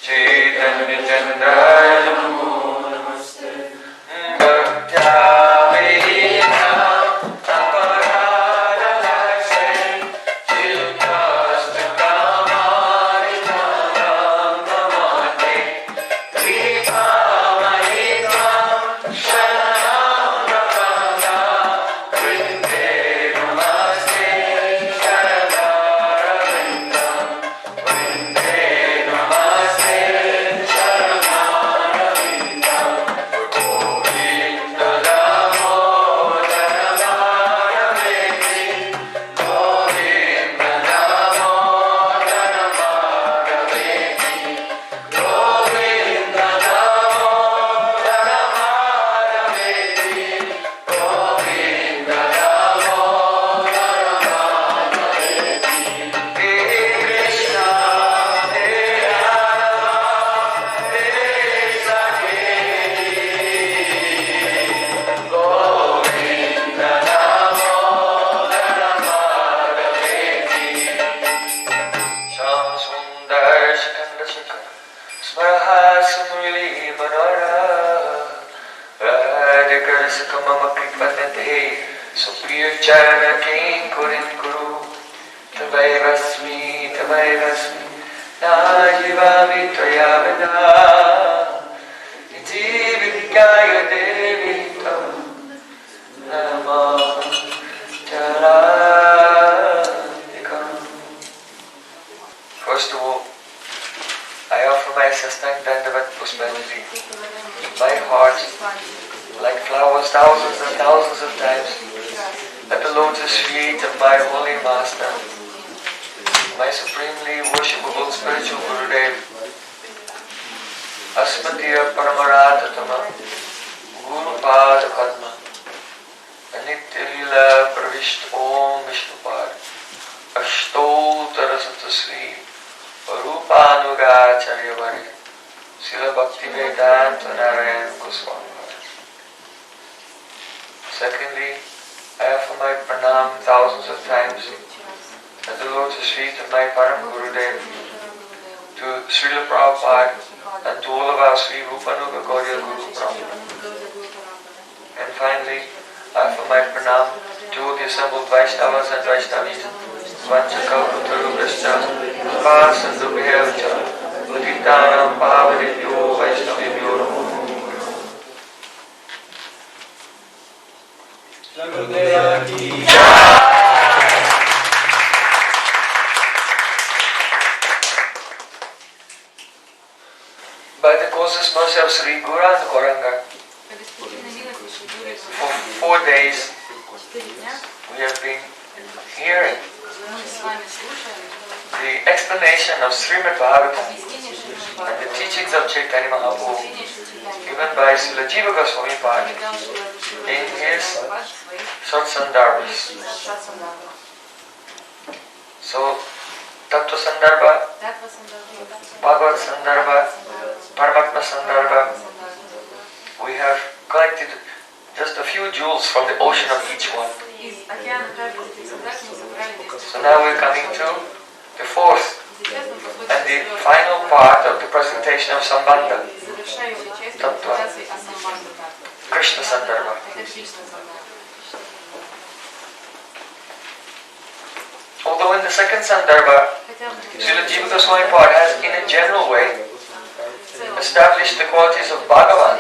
Chaitanya Chandra Namo Namaste Bheda-abheda-tattva na Jiva Jivikaya Devi Namah Charadikam. First of all, I offer my Sastang Dandavat Puspanjali, my heart, like flowers thousands and thousands of times, at the lotus feet of my holy master, my supremely worshipable spiritual Gurudev, Asmatiya Paramarathatama, Guru Pada Padma, Anitya Lila Pravisht Om Vishnupad, Ashtotara Satasri, Rupanugacharya Vari, Srila Bhaktivedanta Narayan Gosvami. Secondly, I offer my pranam thousands of times at the lotus feet of my Param Gurudev, to Srila Prabhupada, and to all of our Sri Rupanuga Gauriya Guru Brahma. And finally, I offer my pranam to all the assembled Vaishnavas and Vaishnavis, Vanchakalpatarubhascha, Vasandubhyavcha, Patitanam Bhavanebhyo Vaishnavebhyo Namo. By the causeless mercy of Sri Gauranga Gauranga, for 4 days we have been hearing the explanation of Srimad Bhagavatam and the teachings of Chaitanya Mahaprabhu given by Srila Jiva Gosvami in his Sandarbhas. So, Tattva Sandarbha, Bhagavad Sandarbha, Paramatma Sandarbha, we have collected just a few jewels from the ocean of each one. So now we're coming to the fourth and the final part of the presentation of Sambandha, Tattva, Krishna Sandarbha. Although in the second Sandarbha, Srila Jiva Goswami has in a general way established the qualities of Bhagavan,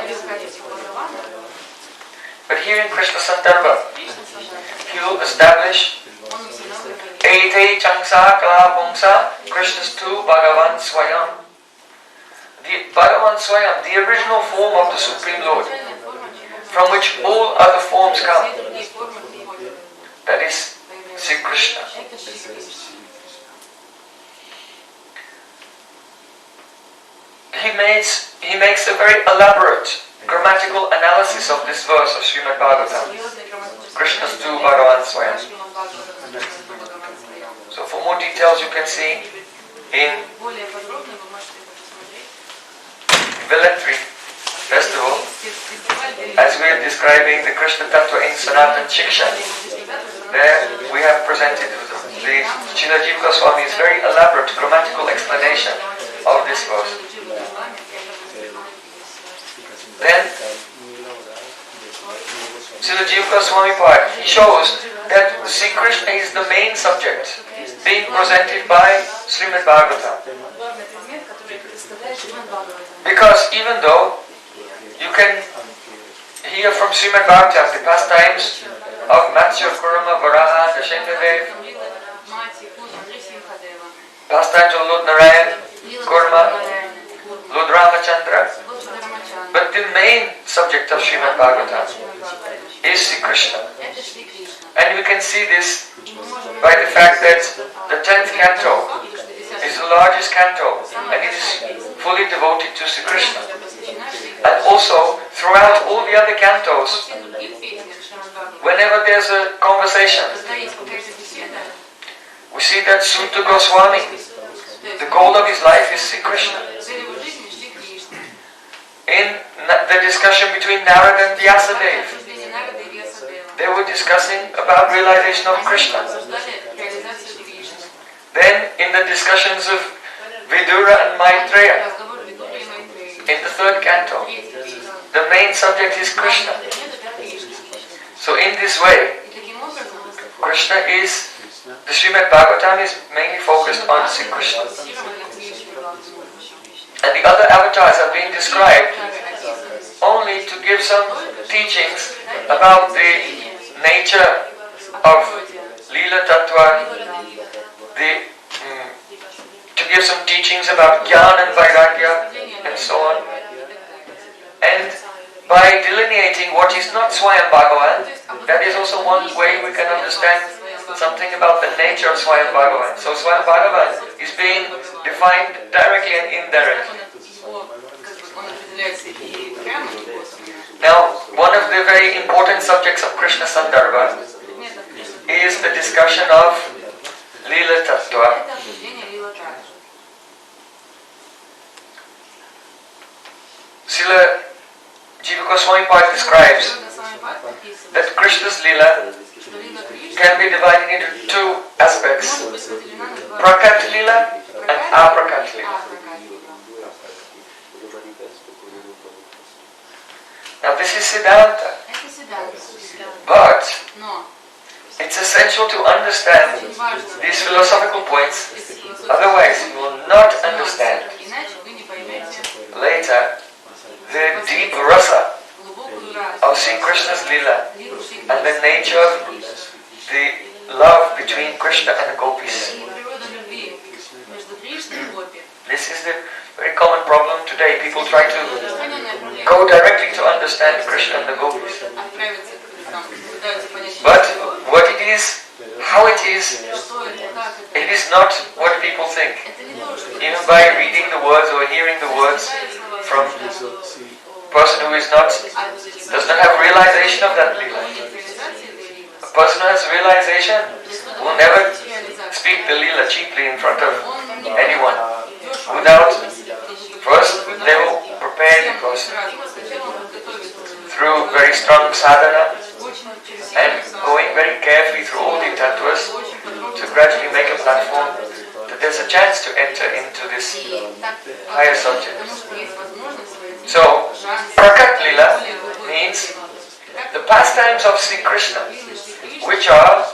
but here in Krishna Sandarbha, he will establish Ete Changsa Kala Pungsa, Krishna's two Bhagavan Swayam. The Bhagavan Swayam, the original form of the Supreme Lord, from which all other forms come. That is Sri Krishna. He makes a very elaborate grammatical analysis of this verse of Srimad Bhagavatam, Krishna's two Bhagavan Swayam. So for more details you can see in Velletri festival, as we are describing the Krishna Tattva in Sanatan Shiksha. There we have presented the Srila Jiva Goswami's very elaborate grammatical explanation of this verse. then Srila Jiva Gosvami he shows that Sri Krishna is the main subject being presented by Srimad Bhagavatam. Because even though you can hear from Srimad Bhagavatam the pastimes of Matsya, Kurama, Varaha, Dashengadev, pastimes of Lord Narayan, Kurma, Lord Ramachandra, but the main subject of Srimad Bhagavatam is Sri Krishna. And we can see this by the fact that the 10th canto is the largest canto and it is fully devoted to Sri Krishna. And also, throughout all the other cantos, whenever there's a conversation, we see that Sutta Goswami, the goal of his life is Sri Krishna. In the discussion between Narada and Vyasadeva, they were discussing about realization of Krishna. Then in the discussions of Vidura and Maitreya, in the 3rd canto, the main subject is Krishna. So in this way, Krishna is, the Srimad Bhagavatam is mainly focused on Sri Krishna. And the other avatars are being described only to give some teachings about the nature of Leela Tattva, to give some teachings about Jnana and Vairagya and so on. And by delineating what is not Swayam Bhagavan, that is also one way we can understand something about the nature of Swayam Bhagavan. So Swayam Bhagavan is being defined directly and indirectly. Now, one of the very important subjects of Krishna Sandarbha is the discussion of Leela Tattva. Srila Jiva Goswami describes that Krishna's Leela can be divided into 2 aspects, Prakat Leela and Aprakat Leela. Now this is Siddhanta, but it's essential to understand these philosophical points, otherwise you will not understand later the deep rasa of Sri Krishna's Leela and the nature of the love between Krishna and the gopis. This is the very common problem today. People try to go directly to understand Krishna and the gopis. But what it is, how it is not what people think. Even by reading the words or hearing the words from a person who does not have realization of that Leela. A person who has realization will never speak the Leela cheaply in front of anyone. Without, first they will prepare the person through very strong sadhana and going very carefully through all the tattvas to gradually make a platform that there's a chance to enter into this higher subject. So, Prakat Leela means the pastimes of Sri Krishna, which are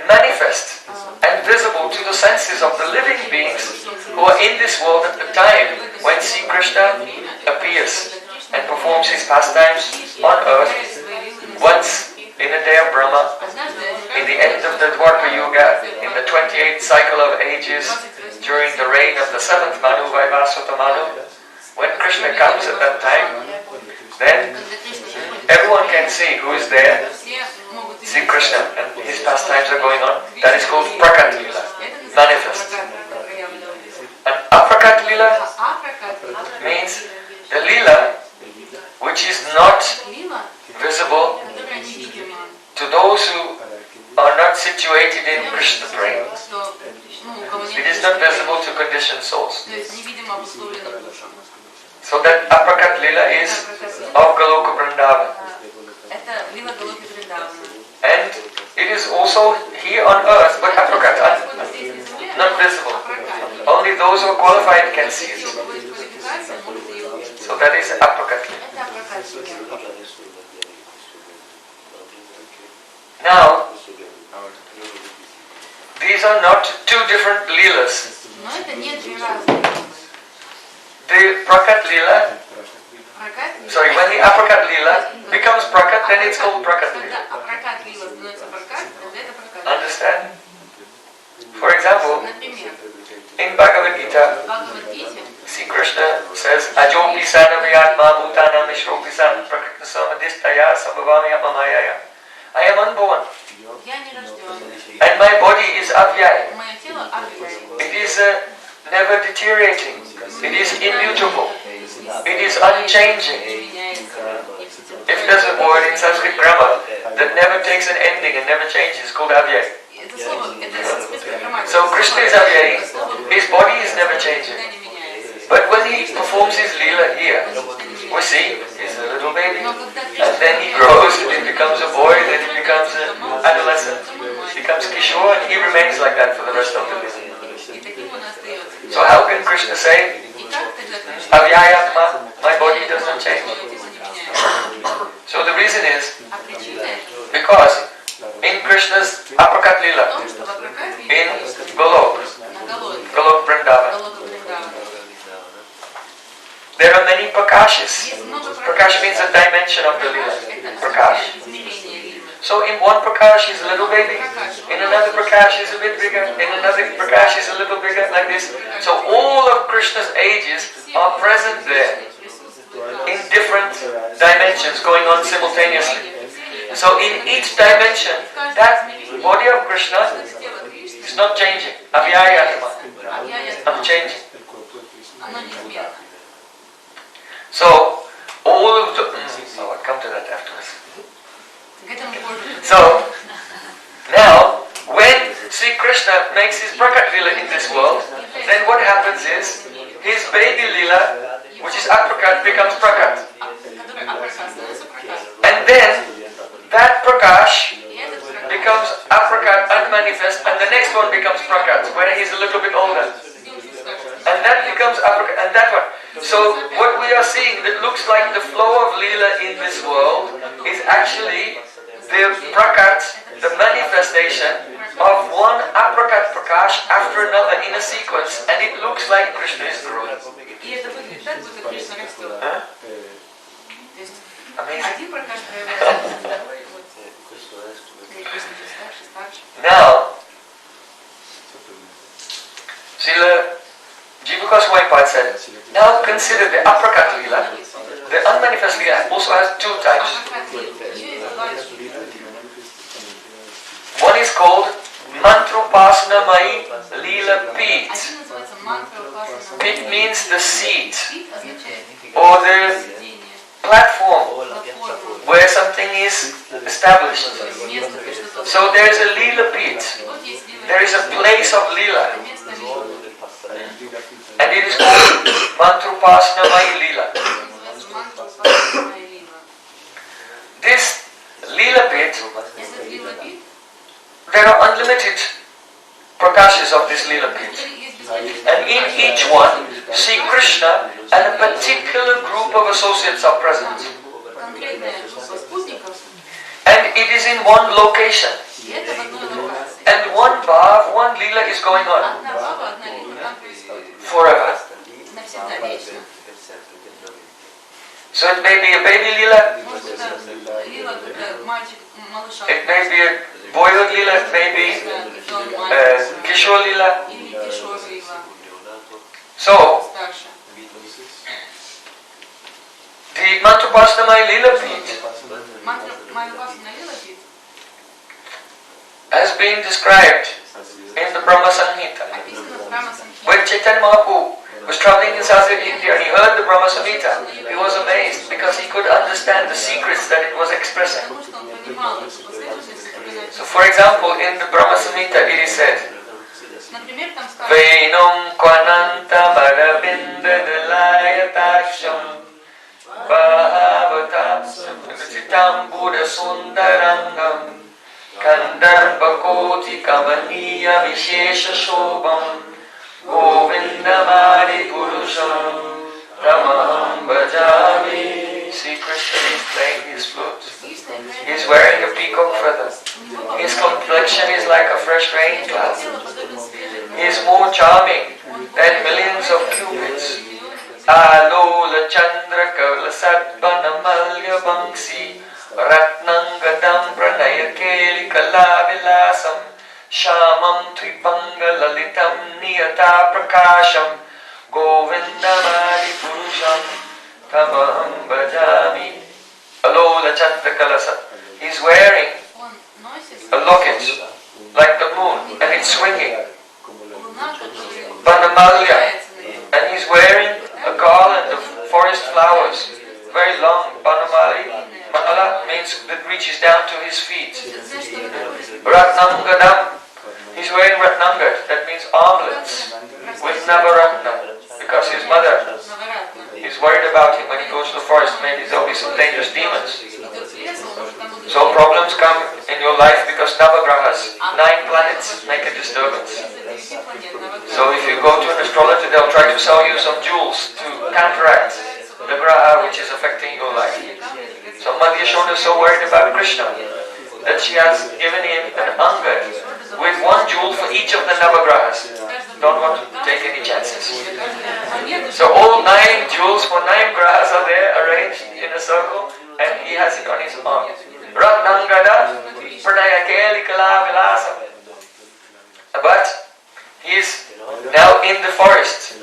manifest and visible to the senses of the living beings who are in this world at the time when Sri Krishna appears and performs his pastimes on earth once in the day of Brahma, in the end of the Dwarka Yuga, in the 28th cycle of ages, during the reign of the 7th Manu, Vaivasvata Manu. When Krishna comes at that time, then everyone can see who is there. Sri Krishna and his pastimes are going on. That is called Prakat Leela, manifest. And Aprakat Leela means the Leela which is not visible to those who are not situated in Krishna Prem. It is not visible to conditioned souls. So that Aprakat Leela is of Goloka Vrindavan. And it is also here on earth, but Aprakat, not visible. Only those who are qualified can see it. So that is Aprakat Leela. not two different leelas. Но это не две разные. The prakat leela, sorry, when the aprakat leela becomes prakat, then it's called prakat leela. Когда апракат лила становится пракат, тогда это пракат. Understand? For example, Например, in Bhagavad Gita, в Бхагавад-гите Sri Krishna says, Ajopi sanaviyatma bhutana mishropi san prakritna samadistaya samavami apamayaya. I am unborn, я не рожден. and my body is avyaya. Мое тело авиа. It is never deteriorating. It is immutable. It is unchanging. If there's a word in Sanskrit grammar that never takes an ending and never changes, called avyaya. Это слово, это специальная грамматика. So Krishna is avyaya. His body is never changing. But when he performs his leela here, we see he's a little baby, and then he grows, and he becomes a boy, then he becomes an adolescent, becomes Kishore, and he remains like that for the rest of the leela. So how can Krishna say, Avyayatma, my body doesn't change? So the reason is, because in Krishna's aprakat leela, in Golok Vrindavan, there are many prakashas. Prakash means a dimension of the leela. Prakash. So in one prakash is a little baby, in another prakash is a bit bigger, in another prakash is a little bigger, like this. So all of Krishna's ages are present there in different dimensions going on simultaneously. So in each dimension, that body of Krishna is not changing. Avyayatma. Unchanging. So all of the... I'll come to that afterwards. So, now, when Sri Krishna makes his prakat lila in this world, then what happens is, his baby lila, which is aprakat, becomes prakat. And then, that prakash becomes aprakat, unmanifest, and the next one becomes prakat, when he's a little bit older. And that becomes aprakat, and that one. So, what we are seeing that looks like the flow of lila in this world is actually the prakat, the manifestation of one aprakat prakash after another in a sequence, and it looks like Krishna is growing. Huh? Amazing. Now, Srila Jiva Gosvami said, now consider the aprakat lila. The unmanifest lila also has two types. One is called Mantrupasnamai Lila Pit. Pit means the seat or the platform where something is established. So there is a Lila Pit. There is a place of Lila. And it is called Mantrupasnamai Lila. This Lila Pit, there are unlimited prakashas of this Lila Pit. And in each one, Sri Krishna and a particular group of associates are present. And it is in one location. And one bhav, one Lila is going on. Forever. So it may be a baby Lila. It may be a boyhood Lila, it may be Kishore Lila. So, the Mantrapasnamai Lila Pit has been described in the Brahma Samhita. When Chaitanya Mahaprabhu was traveling in South India and he heard the Brahma Samhita, he was amazed because he could understand the secrets that it was expressing. So for example, in the Brahma Samhita it is said, Vainam Kwananta Baravinda Dalayatasham Bhavatam Sitam Buddha Sundarangam Kandarbakoti Kamaniya Vishesha Shobam Govindamadi Purusham Tamaham Bhajami. See, Krishna is playing his flute. He is wearing a peacock feather. His complexion is like a fresh rain cloud. is more charming than millions of cupids. Alola Chandra Kala Sadbana Malya Bangsi Ratnangadam Pranaya Keli Kala Vilasam Shamam Tripanga Lalitam Niyata Prakasham Govindamadi Purusham Tamaham Bhajami. Alola Chandra Kala Sad. He's wearing a locket like the moon and it's swinging. Banamalya. And he's wearing a garland of forest flowers, very long. Banamali, Mala means that reaches down to his feet. Ratnangadam, he's wearing Ratnangad, that means armlets with Navaratna, because his mother is worried about him when he goes to the forest. Maybe there'll be some dangerous demons. So problems come in your life because Navagrahas, 9 planets, make a disturbance. So if you go to an astrologer, they'll try to sell you some jewels to counteract the graha which is affecting your life. So Madhya Yashoda is so worried about Krishna that she has given him an angad with 1 jewel for each of the Navagrahas. Don't want to take any chances. So all 9 jewels for 9 grahas are there arranged in a circle and he has it on his arm. Ratnangada Pranaya Keli Kala Vilasam. But he is now in the forest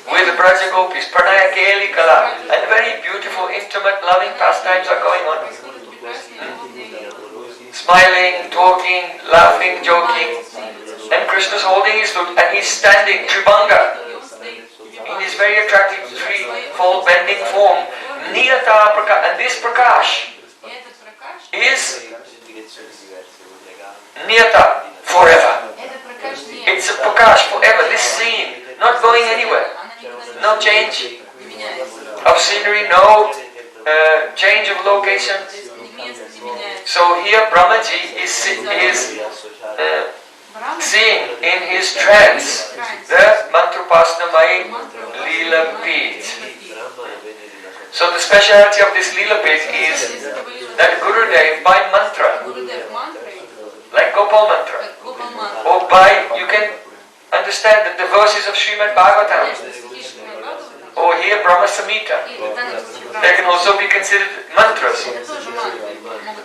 with the Braja Gopis, Pranaya Keli Kala, and very beautiful, intimate, loving pastimes are going on. Smiling, talking, laughing, joking, and Krishna's holding his flute and he's standing, Tribanga, in his very attractive threefold bending form, Niyata Prakash, and this Prakash is Niyata, forever. It's a Prakash forever, this scene, not going anywhere, no change of scenery, no change of location. So here Brahmaji is seeing in his trance the Mantrapasnamai Leela Pit. So the speciality of this Leela Pit is that Gurudev by mantra, like Gopal mantra, or by, you can understand that the verses of Srimad Bhagavatam, or here Brahma Samhita, they can also be considered mantras.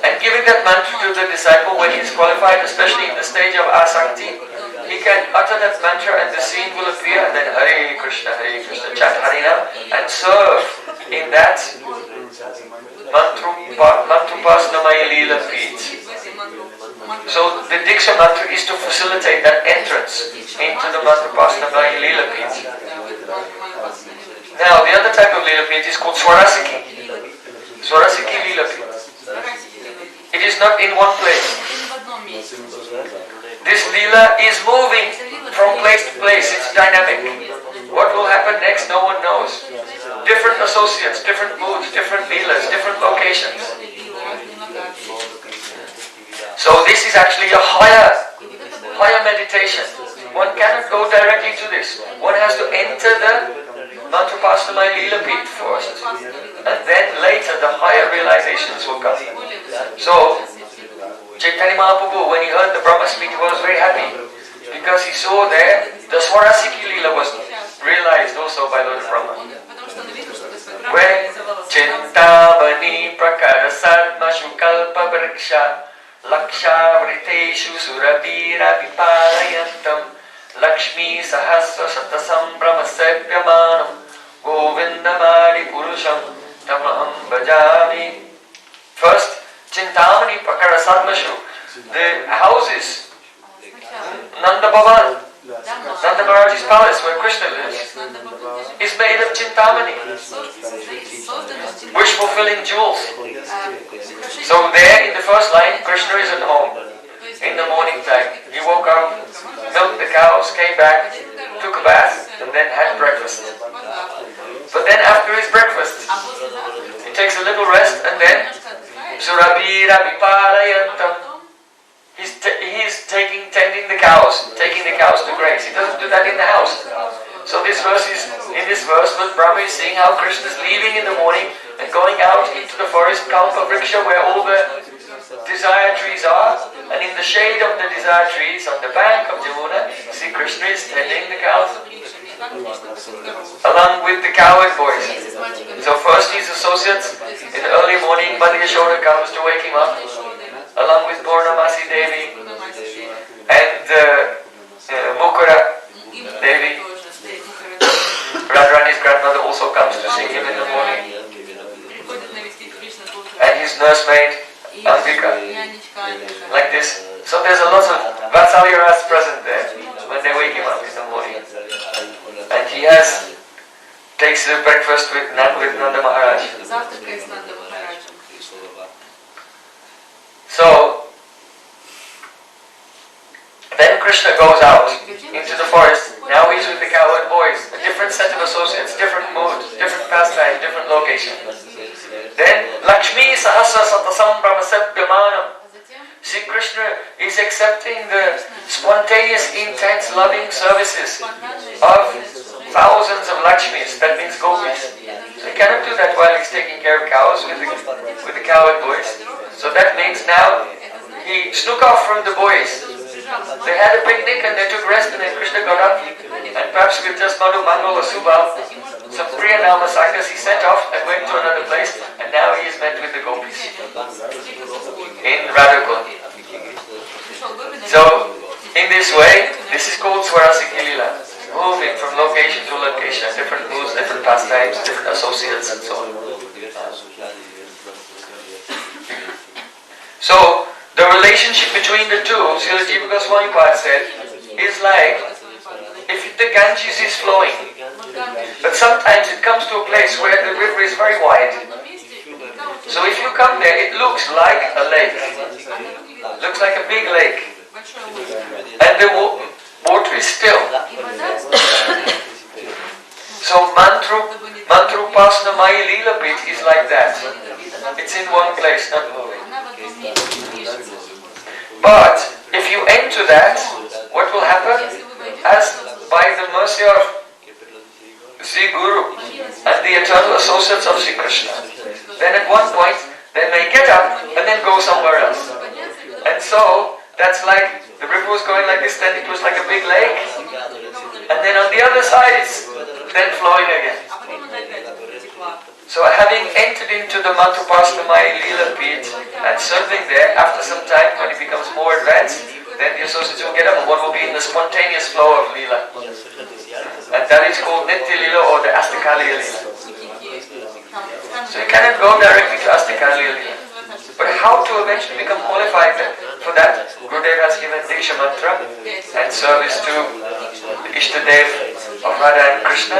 And giving that mantra to the disciple when he is qualified, especially in the stage of asakti, he can utter that mantra and the scene will appear and then Hare Krishna, chant Harinam and serve in that Mantrupasnamaya Leela Pit. So the Diksha mantra is to facilitate that entrance into the Mantrupasnamaya Leela Pit. Now the other type of Leela Pit is called Swarasiki. Swarasiki Leela Pit. It is not in one place. This Leela is moving from place to place. It's dynamic. What will happen next, no one knows. Different associates, different moods, different Leelas, different locations. So this is actually a higher meditation. One cannot go directly to this. One has to enter the Mantrapasnamaya Leela Pit first. And then later the higher realizations will come. So Chaitanya Mahaprabhu, when he heard the Brahma speech, he was very happy because he saw there the Swarasiki Leela was realized also by Lord Brahma. When Chintamani Prakara Sadmashu Kalpa Vriksha Laksha Vriteshu Surabira Vipalayantam Lakshmi Sahasra Satasam Brahmasepyamanam Govindamadi Purusham Tamaham Bhajami. First, Chintamani Prakara Sadmashu, the houses, Nanda Bhavan, Nanda Maharaj's palace where Krishna lives, is made of Chintamani, wish-fulfilling jewels. So there in the first line, Krishna is at home in the morning time. He woke up, milked the cows, came back, took a bath, and then had breakfast. But then after his breakfast, he takes a little rest and then Surabira Vipalayantam. He's tending the cows, taking the cows to graze. He doesn't do that in the house. So in this verse, Lord Brahma is seeing how Krishna is leaving in the morning and going out into the forest, Kalpa Vriksha, where all the desire trees are, And in the shade of the desire trees on the bank of Jamuna, Sri Krishna is tending the cows along with the cowherd boys. So first his associates in the early morning, Mother Yashoda comes to wake him up along with Purnamasi Devi and Mukura Devi. Radharani's grandmother also comes to see him in the morning. And his nursemaid, Ambika, like this. So there's a lot of Vatsalyaras present there when they wake him up in the morning. And he takes the breakfast with Nanda Maharaj. So then Krishna goes out into the forest. Now he's with the cowherd boys. A different set of associates, different mood, different pastime, different location. Then Lakshmi Sahasra Satasam Brahmasabhyamanam. Sri Krishna is accepting the spontaneous, intense, loving services of thousands of Lakshmis, that means gopis. So he cannot do that while he's taking care of cows with the cowherd boys. So that means now he snook off from the boys. They had a picnic and they took rest, and then Krishna got up and perhaps with just Madhu Mangal or Subha, some Priya Nama Sakas, he set off and went to another place, and now he is met with the gopis in Radhakund. So in this way, this is called Swarasiki Lila, moving from location to location, different moods, different pastimes, different associates and so on. So the relationship between the two, Srila Jiva Gosvami said, is like if the Ganges is flowing, but sometimes it comes to a place where the river is very wide. So if you come there, it looks like a lake, looks like a big lake, and the water is still. So Mantrupasana Maya Leela Pit is like that. It's in one place, not moving. But if you enter that, what will happen? As by the mercy of Sri Guru and the eternal associates of Sri Krishna, then at one point they may get up and then go somewhere else. And so that's like the river was going like this, then it was like a big lake, and then on the other side it's then flowing again. So having entered into the Mantrupastamaya Leela Pit and serving there, after some time when it becomes more advanced, then the associates will get up and one will be in the spontaneous flow of Leela. And that is called Nitya Leela or the Astakaliya Leela. So you cannot go directly to Astakaliya Leela. But how to eventually become qualified for that? Gurudev has given Diksha Mantra and service to the Ishtadev of Radha and Krishna.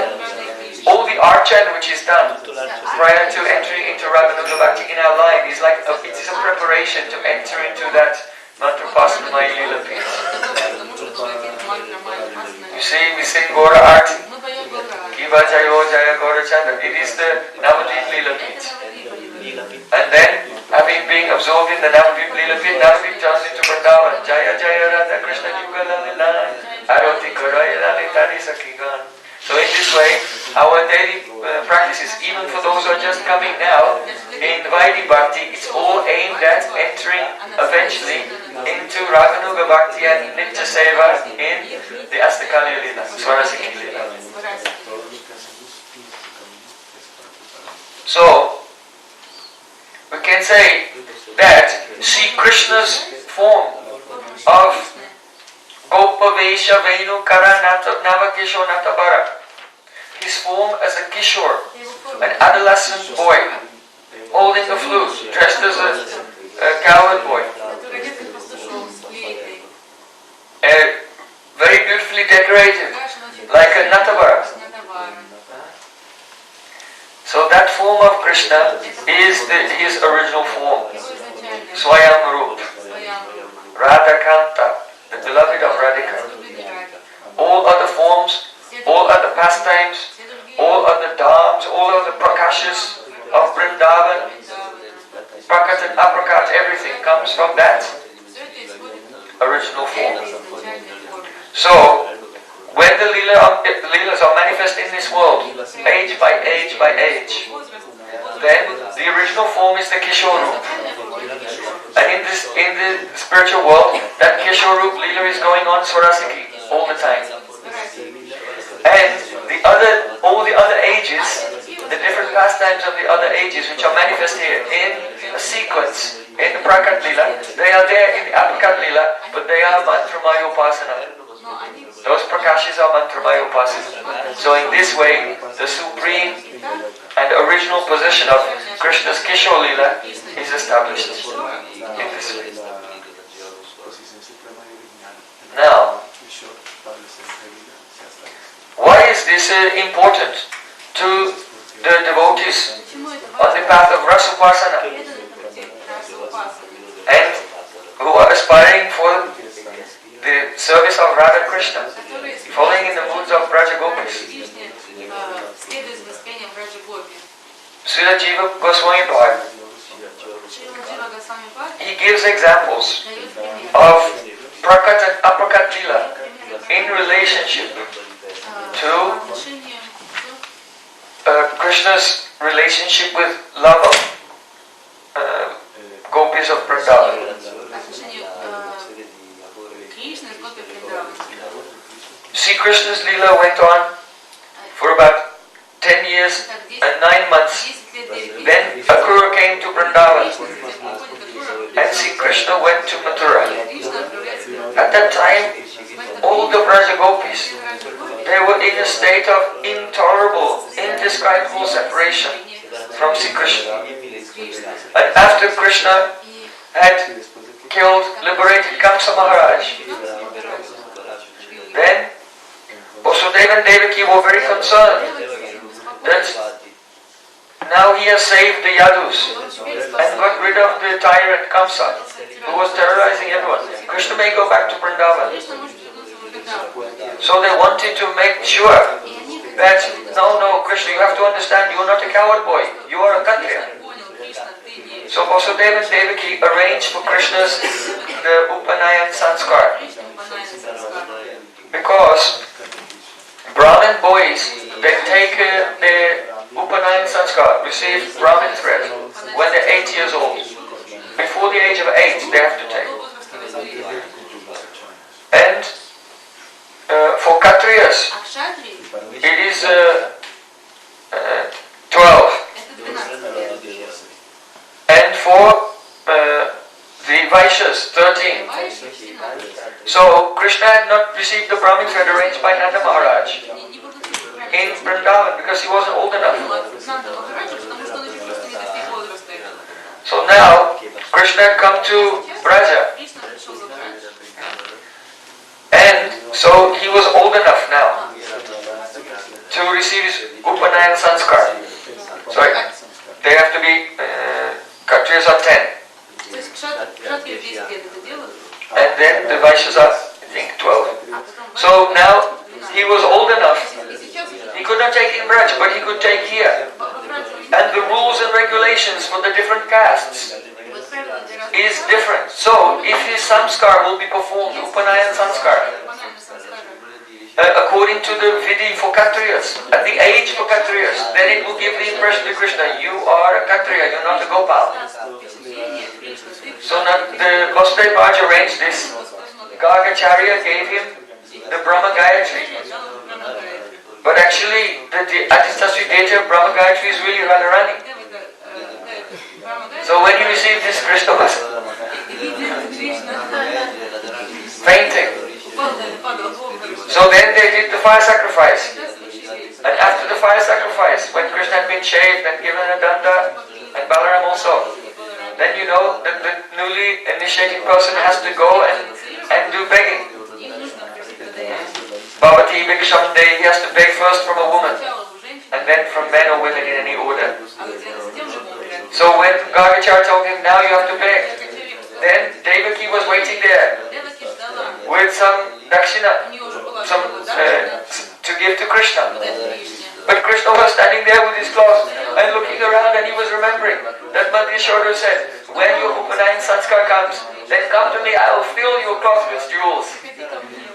All the archan which is done prior to entering into Raganuga Bhakti in our life is like it is a preparation to enter into that Mantrapasana Leela Pit. You see, we sing Gora Arti. Kiva Jayo Jaya Gora Chanda. It is the Navadvip Leela Pit. And then, having been absorbed in the Navadvip Leela Pit, Navadvip turns into Vrindavan. Jaya Jaya Radha Krishna Yuga Lalila Aroti Karaya Lalitani Sakigan. So in this way, our daily practices, even for those who are just coming now, in Vaidhi Bhakti, it's all aimed at entering eventually into Raganuga Bhakti and Nitya Seva in the Astakaliya Leela, Swarasiki Leela. So, we can say that Sri Krishna's form of Gopa Vesha Venu Kara Navakesho Natabara, his form as a Kishore, an adolescent boy, holding a flute, dressed as a cowherd boy, very beautifully decorated, like a Natabara. So that form of Krishna is his original form, Swayam Rup, Radhakanta, the beloved of Radhika. All other forms, all other pastimes, all other dhams, all other prakashas of Vrindavan, prakat and aprakat, everything comes from that original form. So, when the Leelas are manifest in this world, age by age by age, then the original form is the Kishoru. And in the spiritual world, that Kishore Roop Leela is going on Swarasiki all the time. And all the other ages, the different pastimes of the other ages which are manifest here in a sequence, in the Prakat Leela, they are there in the Apakat Leela, but they are Mantramaya Upasana. Those Prakashas are Mantramaya Upasana. So in this way, the supreme and original position of Krishna's Kishore Leela is established in this way. Now, why is this important to the devotees on the path of Rasupasana and who are aspiring for the service of Radha Krishna, falling in the moods of Braja Gopis? Srila Jiva Gosvami, he gives examples of Prakat and Aprakat Leela in relationship to Krishna's relationship with love of gopis of Vrindavan. Sri Krishna's Leela went on for about 10 years and 9 months. Then Akrura came to Vrindavan and Sri Krishna went to Mathura. At that time, all the Braja Gopis, they were in a state of intolerable, indescribable separation from Sri Krishna. And after Krishna had killed, liberated Kamsa Maharaj, then Vasudeva and Devaki were very concerned that now he has saved the Yadus and got rid of the tyrant Kamsa, who was terrorizing everyone. Krishna may go back to Vrindavan. So they wanted to make sure that, no, Krishna, you have to understand, you are not a coward boy, you are a Kshatriya. So Vasudeva and Devaki arranged for Krishna's the Upanayan Sanskar. Because Brahmin boys, they take the Upanayan Sanskar, receive Brahmin thread when they're 8 years old. Before the age of 8, they have to take. And for Kshatriyas, it is 12. And for the Vaishyas, 13. So Krishna had not received the Brahmin thread arranged by Nanda Maharaj in Vrindavan because he wasn't old enough. So now Krishna had come to Braja, and so he was old enough now to receive his Upanayan Sanskar. Sorry, they have to be Kshatriyas are 10. And then the Vaishyas are, I think, 12. So now he was old enough. He could not take in Braj, but he could take here. And the rules and regulations for the different castes is different. So if his samskar will be performed, Upanayan Sanskar, according to the Vidhi for Kshatriyas, at the age for Kshatriyas, then it will give the impression to Krishna, you are a Kshatriya, you're not a Gopal. So now the Vasudeva Baj arranged this. Gargacharya gave him the Brahma Gayatri. But actually, the Adhistasvi deity of Brahma Gayatri is really Radharani. So when he received this, Krishna was fainting. So then they did the fire sacrifice. And after the fire sacrifice, when Krishna had been shaved and given a danda, and Balaram also, then you know that the newly initiated person has to go and do begging. Bhavati Bhikshamde, he has to beg first from a woman, and then from men or women in any order. So when Gargacharya told him, now you have to beg, then Devaki was waiting there with some dakshina, to give to Krishna. But Krishna was standing there with his cloth and looking around, and he was remembering that Mother Yashoda said, when your Upanayan Sanskar comes, then come to me, I will fill your cloth with jewels.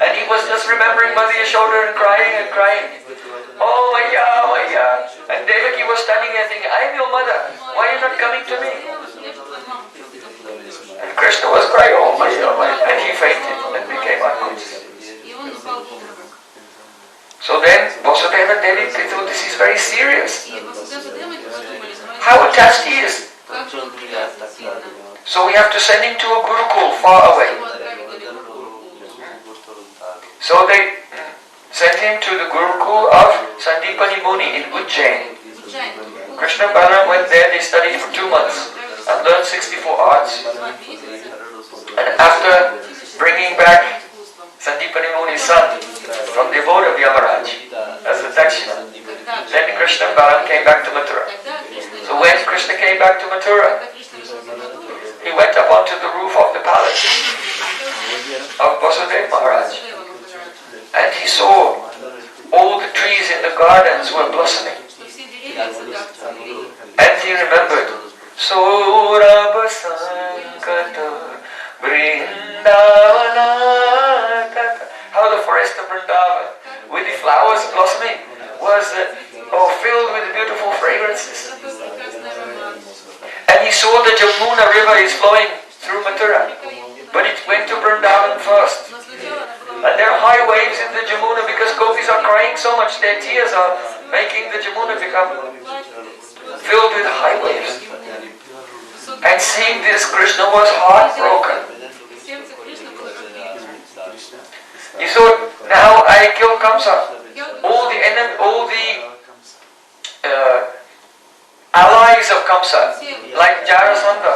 And he was just remembering Mother Yashoda and crying. Oh Maya. And Devaki was standing there thinking, I am your mother, why are you not coming to me? and he fainted and became unconscious. So then Vasudeva and Devi thought this is very serious. How attached he is. So we have to send him to a Gurukul far away. So they sent him to the Gurukul of Sandipani Muni in Ujjain. Krishna and Balaram went there, they studied for 2 months and learned 64 arts. And after bringing back Sandipani Muni's son from the abode of Yamaraj as a dakshina, then Krishna and Balaram came back to Mathura. So when Krishna came back to Mathura, he went up onto the roof of the palace of Vasudeva Maharaj, and he saw all the trees in the gardens were blossoming. And he remembered, Saurabha Sankata Vrindavana, how the forest of Vrindavan, with the flowers blossoming, was filled with beautiful fragrances. And he saw the Jamuna river is flowing through Mathura, but it went to Vrindavan first. And there are high waves in the Jamuna because gopis are crying so much, their tears are making the Jamuna become filled with high waves. And seeing this, Krishna was heartbroken. He thought, now I kill Kamsa. All the allies of Kamsa, like Jarasandha,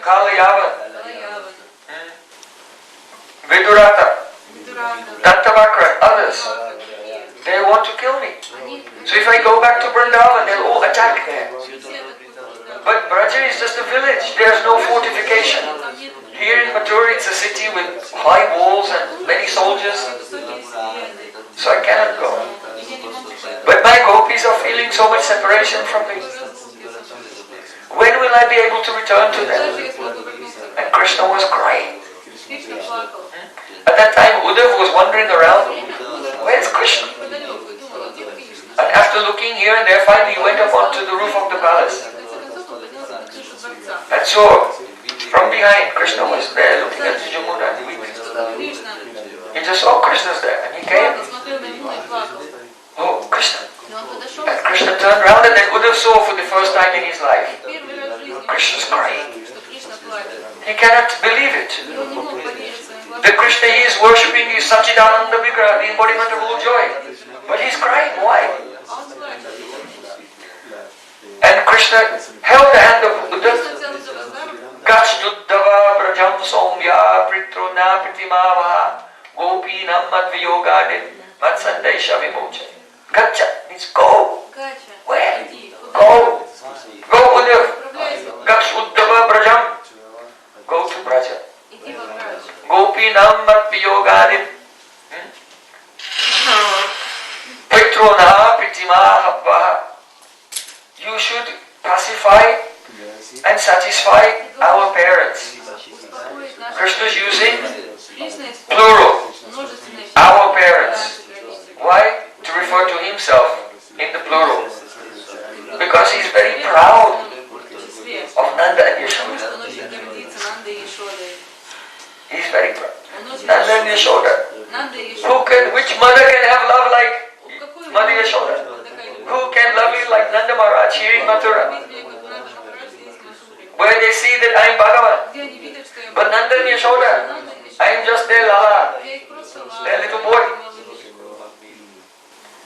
Kalayavan, Vidurata, Dantavakra, others, they want to kill me. So if I go back to Vrindavan, they'll all attack there. But Braja is just a village, there's no fortification. Here in Mathura it's a city with high walls and many soldiers, so I cannot go. But my gopis are feeling so much separation from me. When will I be able to return to them? And Krishna was crying. At that time Uddhav was wandering around, where's Krishna? And after looking here and there, finally he went up onto the roof of the palace. And so, from behind, Krishna was there looking at the Jamuna and weeping. He just saw Krishna's there and he came. Oh, Krishna. And Krishna turned around and then Uddhav saw for the first time in his life, Krishna's crying. He cannot believe it. The Krishna he is worshipping is Sachidananda Vigraha, the embodiment of all joy. But he's crying, why? And Krishna held the hand of Uddhav. Gachtuddhava brajam somya pritruna pritimavaha gopinam madviyogadim matsandesha vimoche. Gacha means go. Where? Go. Go Uddhav. Gachtuddhava brajam. Go to Braja. Gopinam madviyogadim pritruna pritimavaha. You should pacify and satisfy our parents. Krishna is using plural. Our parents. Why? To refer to himself in the plural. Because he's very proud of Nanda and Yashoda. He's very proud. Nanda and Yashoda. Which mother can have love like Mother Yashoda? Who can love you like Nanda Maharaj here in Mathura? Where they see that I am Bhagavan. But Nanda and Yashoda, I am just their Lala, their little boy.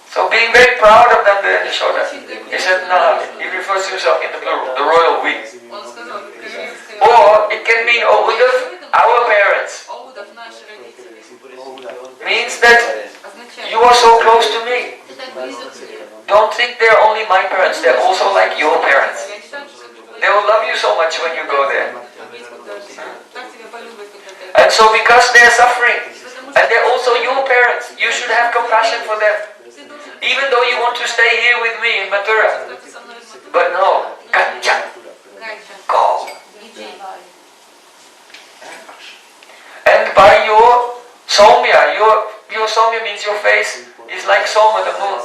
So being very proud of Nanda and Yashoda, he said, nah, he refers to himself in the plural, the royal we. Or it can mean, oh Uddhav, our parents. Means that you are so close to me. Don't think they're only my parents, they're also like your parents. They will love you so much when you go there. And so because they're suffering, and they're also your parents, you should have compassion for them. Even though you want to stay here with me in Mathura. But no, gacha, go. And by your Somya, your Somya means your face is like Soma, the moon.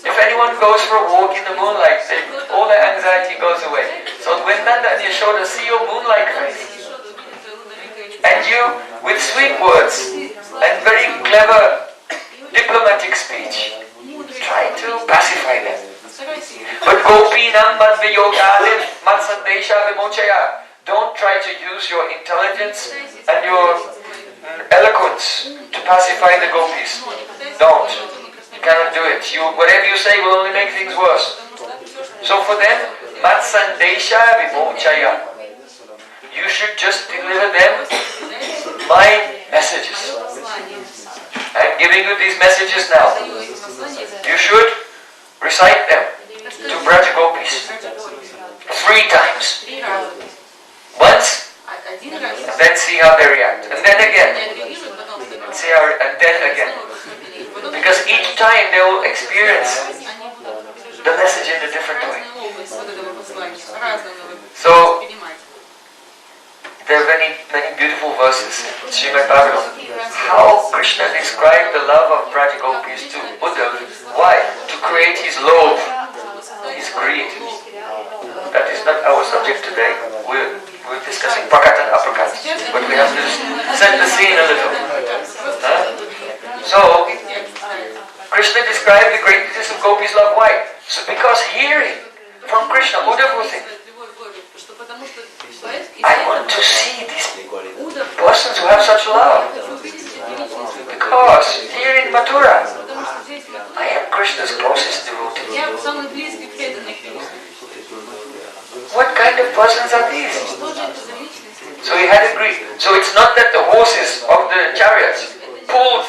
If anyone goes for a walk in the moonlight, all their anxiety goes away. So when Nanda and Yashoda see your moonlight face, sweet words and very clever diplomatic speech. Try to pacify them. But Gopinam Madviyogadim Matsandesha Vimochaya. Don't try to use your intelligence and your eloquence to pacify the gopis. Don't. You cannot do it. Whatever you say will only make things worse. So for them, Matsandesha Vimochaya. You should just deliver them my messages. I'm giving you these messages now. You should recite them to Braj Gopis 3 times. Once, and then see how they react. And then again. And then again. Because each time they will experience the message in a different way. So, there are many beautiful verses in Srimad Bhagavatam. How Krishna described the love of Braj Gopis to Uddhava. Why? To create his loathe, his greed. That is not our subject today. We're discussing prakat and aprakat. But we have to set the scene a little. So, Krishna described the greatness of Gopis' love. Why? So because hearing from Krishna, Uddhava will think, I want to see these persons who have such love. Because here in Mathura, I am Krishna's closest devotee. What kind of persons are these? So he had agreed. So it's not that the horses of the chariots pulled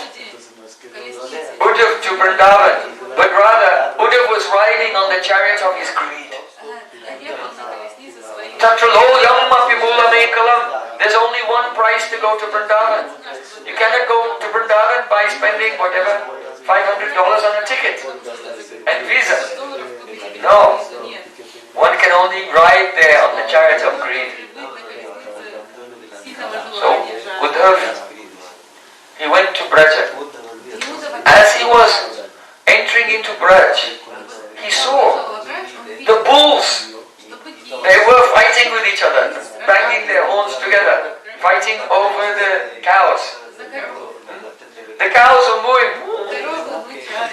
Uddhava to Vrindavan, but rather Uddhava was riding on the chariot of his greed. There's only one price to go to Vrindavan. You cannot go to Vrindavan by spending whatever, $500 on a ticket and visa. No. One can only ride there on the chariot of greed. So, Uddhava, he went to Braja. As he was entering into Braj, he saw the bulls. They were fighting with each other, banging their horns together, fighting over the cows. The cows were mooing,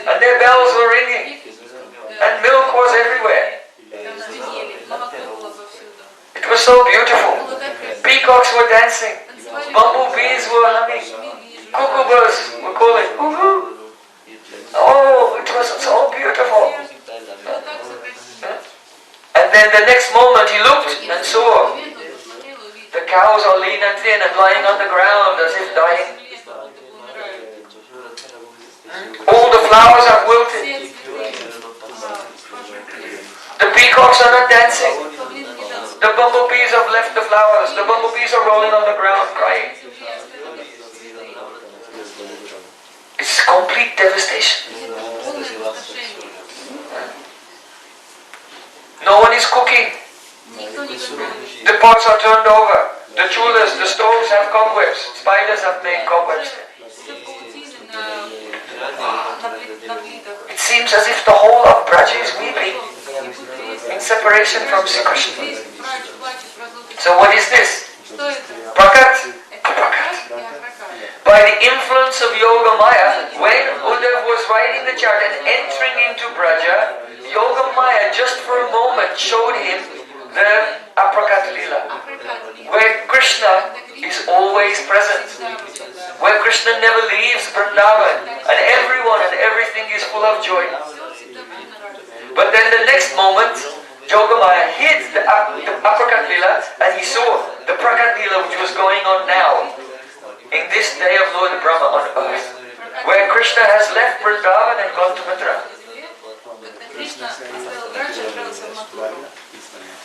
and their bells were ringing, and milk was everywhere. It was so beautiful. Peacocks were dancing, bumblebees were humming, cuckoo birds were calling. Oh, it was so beautiful. And then the next moment he looked and saw the cows are lean and thin and lying on the ground as if dying. All the flowers have wilted. The peacocks are not dancing. The bumblebees have left the flowers. The bumblebees are rolling on the ground crying. It's complete devastation. No one is cooking. The pots are turned over. The chulas, the stoves have cobwebs. Spiders have made cobwebs. It seems as if the whole of Braja is weeping in separation from Sri Krishna. So what is this? Prakat? Prakat. By the influence of Yoga Maya, when Uddhava was riding the chariot and entering into Braja, Yoga Maya just for a moment showed him the Aprakat Lila, where Krishna is always present, where Krishna never leaves Vrindavan, and everyone and everything is full of joy. But then the next moment, Yoga Maya hid the Aprakat Lila, and he saw the Prakat Lila which was going on now, in this day of Lord Brahma on earth, where Krishna has left Vrindavan and gone to Mathura.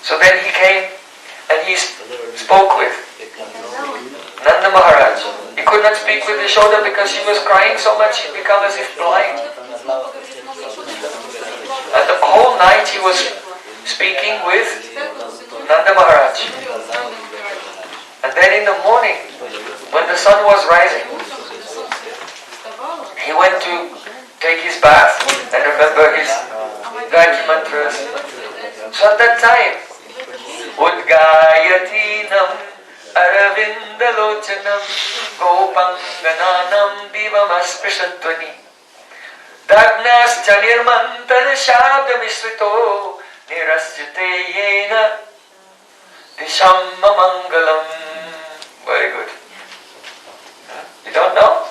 So then he came and he spoke with Nanda Maharaj. He could not speak with Yashoda because she was crying so much he'd become as if blind. And the whole night he was speaking with Nanda Maharaj. And then in the morning, when the sun was rising, he went to take his bath and remember his Gayatri mantras. So at that time, Udgayatinam Aravindalochanam Gopangananam Divamasprishadvani Dagnascha Nirmantana Shabdamisrito Nirasyate Yena Dishamma Mangalam. Very good. You don't know?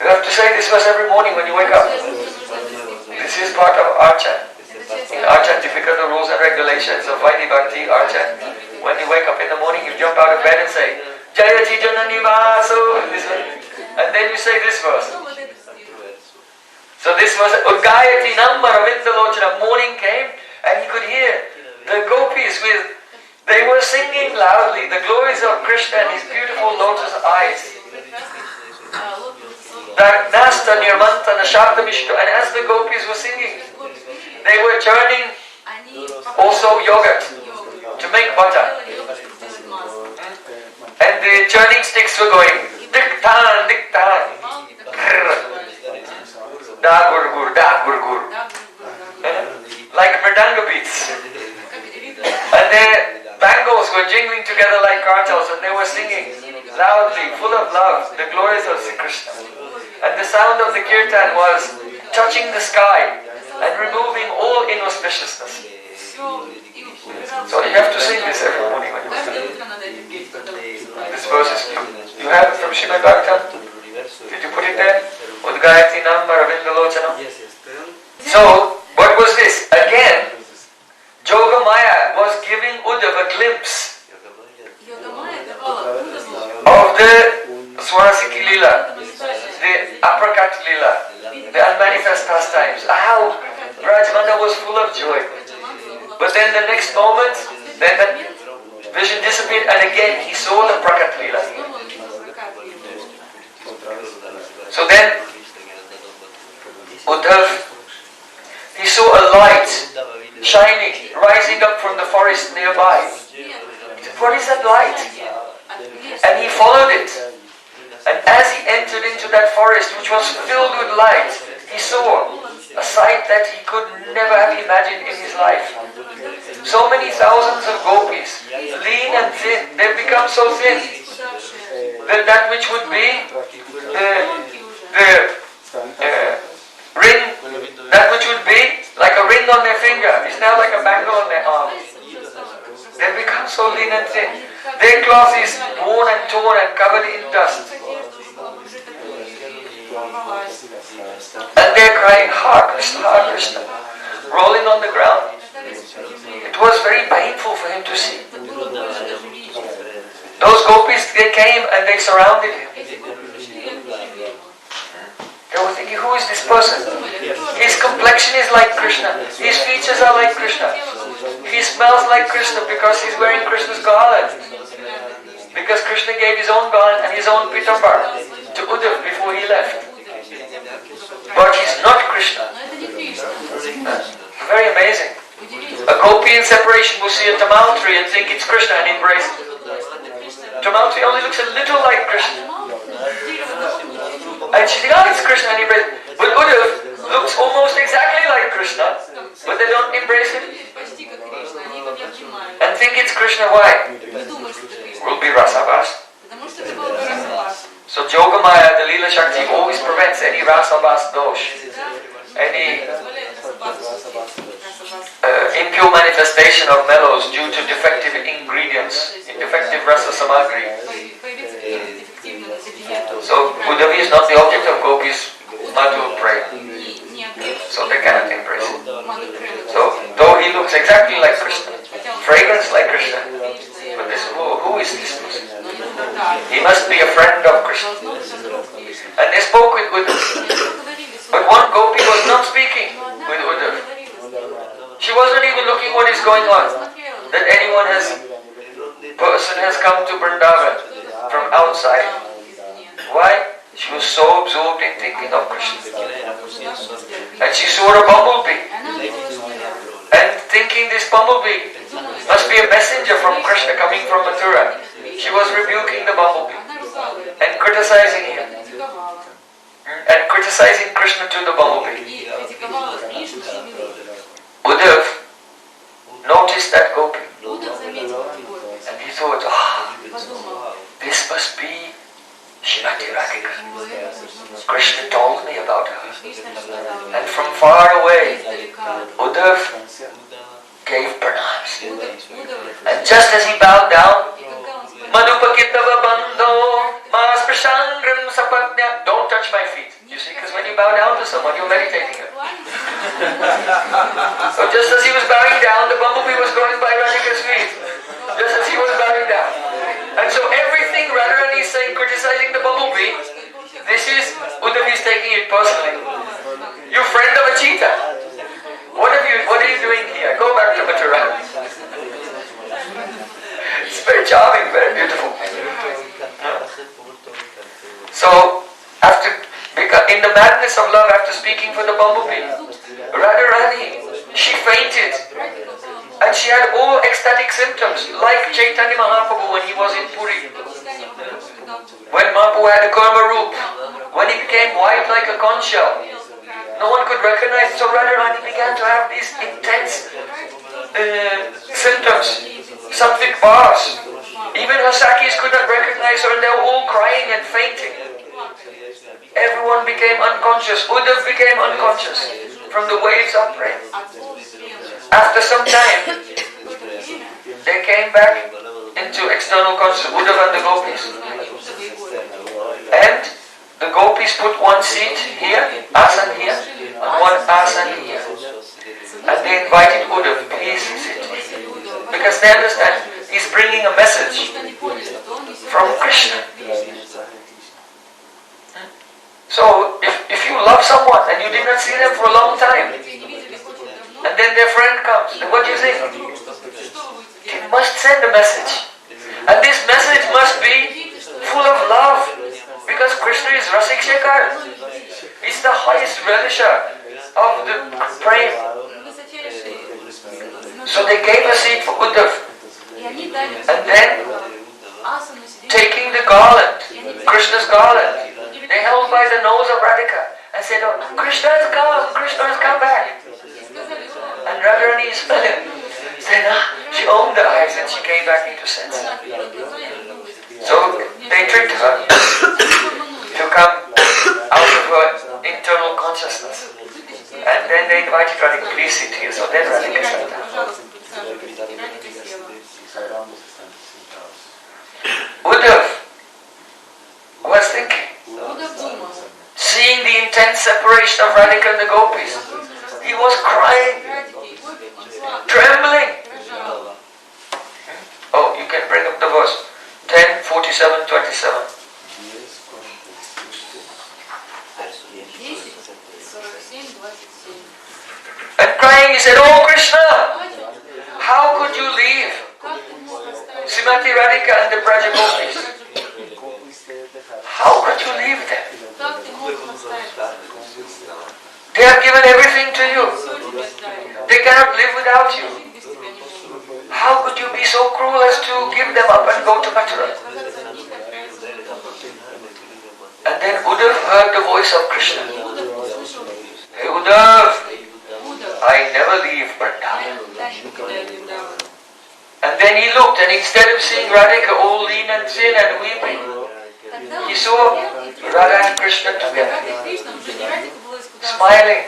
You have to say this verse every morning when you wake up. This is part of Archan. In Archan, because of the rules and regulations of Vaidhi Bhakti Archan, when you wake up in the morning, you jump out of bed and say, Jayati Jananivaso, and then you say this verse. So this was Udgayati Namma Ravindalochana. Morning came and he could hear the gopis they were singing loudly the glories of Krishna and his beautiful lotus eyes. Nasta Nirmantana Shabdamishto, and as the gopis were singing, they were churning also yogurt to make butter. And the churning sticks were going dik-tan, dik-tan, da-gur-gur, da-gur-gur, like mridanga beats. And their bangles were jingling together like cartels, and they were singing loudly, full of love, the glories of Sri Krishna. And the sound of the kirtan was touching the sky and removing all inauspiciousness. So you have to sing this every morning when you wake up. This verse is cute. You have it from Srimad Bhagavatam? Did you put it there? Udgayati Namma Ravindalochana. So, what was this? Again, Jogamaya was giving Uddhav a glimpse of the Swarasiki Lila, the uppercut Lila, the unmanifest pastimes. How Rajmanda was full of joy. But then the next moment, then the vision disappeared and again he saw the Prakat Lila. So then Uddhav, he saw a light shining, rising up from the forest nearby. He said, what is that light? And he followed it. And as he entered into that forest, which was filled with light, he saw a sight that he could never have imagined in his life. So many thousands of gopis, lean and thin, they've become so thin that that which would be the ring, that which would be like a ring on their finger, is now like a bangle on their arm. They've become so lean and thin. Their cloth is worn and torn and covered in dust. And they're crying, Hare Krishna, rolling on the ground. It was very painful for him to see. Those gopis, they came and they surrounded him. They were thinking, who is this person? His complexion is like Krishna. His features are like Krishna. He smells like Krishna because he's wearing Krishna's garland. Because Krishna gave his own garland and his own pitambar to Uddhav before he left. But he's not Krishna. Very amazing. A gopi in separation will see a tamal tree and think it's Krishna and embrace it. Tamal tree only looks a little like Krishna. And she thinks, it's Krishna and embrace it. But Uddhav looks almost exactly like Krishna, but they don't embrace it. And think it's Krishna. Why? Will be Rasabhas. So Jogamaya, the Leela Shakti, always prevents any Rasabhas dosh, any impure manifestation of mellows due to defective ingredients, defective rasa samagri. So Uddhavi is not the object of Gopi's madhur praying. So they cannot embrace it. So though he looks exactly like Krishna, fragrance like Krishna, but this, who is this person? He must be a friend of Krishna. And they spoke with Uddhav. But one gopi was not speaking with Uddhav. She wasn't even looking what is going on. That person has come to Vrindavan from outside. Why? She was so absorbed in thinking of Krishna. And she saw a bumblebee. And thinking this bumblebee must be a messenger from Krishna coming from Mathura. She was rebuking the bumblebee and criticizing him. And criticizing Krishna to the bumblebee. Uddhav noticed that gopi. And he thought, this must be Srimati Radhika. Krishna told me about her. And from far away, Uddhav gave pranams. And just as he bowed down, Madhupakitava bandho mas prashangram sapatnya. Don't touch my feet. You see, because when you bow down to someone, you're meditating. So just as he was bowing down, the bumblebee was going by Radhika's feet. Just as he was bowing down. And so everything Radharani is saying, criticizing the bumblebee, this is Uddhav is taking it personally. You friend of a cheetah. What are you doing here? Go back to Mathura. It's very charming, very beautiful. So, in the madness of love, after speaking for the bumblebee, Radharani, she fainted. And she had all ecstatic symptoms, like Chaitanya Mahaprabhu when he was in Puri. When Mahaprabhu had a karma roop, when he became white like a conch shell, no one could recognize. So Radharani began to have these intense symptoms, sattvic bars. Even her Sakis could not recognize her, and they were all crying and fainting. Everyone became unconscious. Uddhav became unconscious from the waves of Prem. After some time, they came back into external consciousness, Uddhav and the gopis. And the gopis put one seat here, asan here, and one asan here. And they invited Uddhav, please sit. Because they understand, he's bringing a message from Krishna. So, if you love someone and you did not see them for a long time, and then their friend comes, then what do you think? You must send a message. And this message must be full of love. Because Krishna is Rasik Shekhar. He's the highest relisher of the Prem. So they gave a seat for Uddhav. And then, taking the garland, Krishna's garland, they held by the nose of Radhika and said, oh, Krishna has come back. And Radharani is smiling. Then she opened her eyes and she came back into sense. So they tricked her to come out of her internal consciousness. And then they invited Radhika, please sit here. So then Radhika sat down. Uddhav was thinking, seeing the intense separation of Radhika and the gopis, he was crying, trembling. Oh, you can bring up the verse 10, 47, 27. And crying, he said, oh Krishna, how could you leave Srimati Radhika and the Braja gopis? How could you leave them? They have given everything to you. They cannot live without you. How could you be so cruel as to give them up and go to Mathura? And then Uddhav heard the voice of Krishna. Hey Uddhav, I never leave Vrindavan. And then he looked, and instead of seeing Radhika all lean and thin and weeping, he saw Radha and Krishna together, smiling,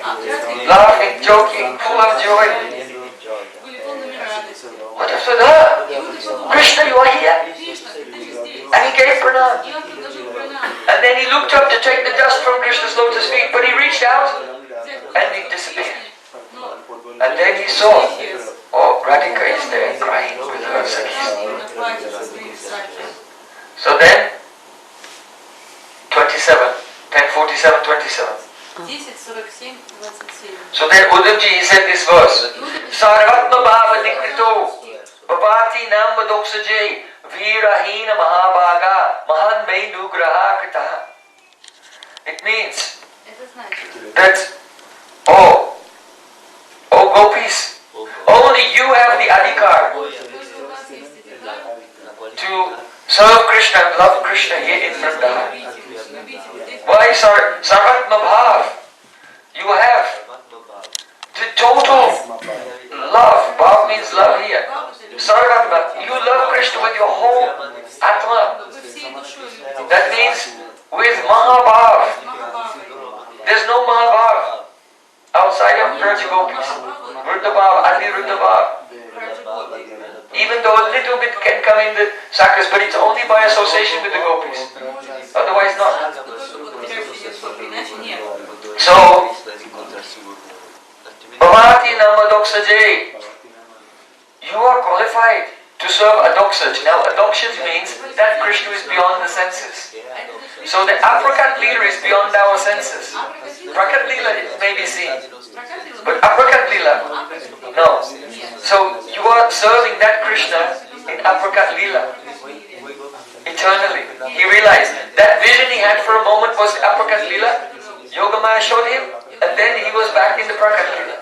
laughing, joking, full of joy. What after that? Krishna, you are here? And he gave pranam. And then he looked up to take the dust from Krishna's lotus feet, but he reached out and it disappeared. And then he saw, oh, Radhika is there crying with her Sakhis. So then, 10:47, 27. So then Uddhavji, he said this verse, Sarvatma bhava dikrito Bapati nam vadoksaje Virahina mahabhaga Mahan me nugraha kritaha. It means that, oh gopis, only you have the adhikar to serve Krishna and love Krishna here in Vrindavan. Why Sarvatma bhav? You have the total love. Bhav means love here. Sarvatma, you love Krishna with your whole atma. That means with Mahabhav. There's no Mahabhav outside of Braj Gopis. Ruddhabhav, Adi Ruddhabhav. Even though a little bit can come in the sakas, but it's only by association with the gopis. Otherwise not. So, Bhavati Namadoksaje, you are qualified to serve Adoksaj. Now Adoksaj means that Krishna is beyond the senses. So the Aprakat Leela is beyond our senses. Prakat Leela may be seen, but Aprakat Leela, no. So you are serving that Krishna in Aprakat Leela eternally. He realized that vision he had for a moment was the Aprakat Leela. Yogamaya showed him, and then he was back in the Prakat Leela.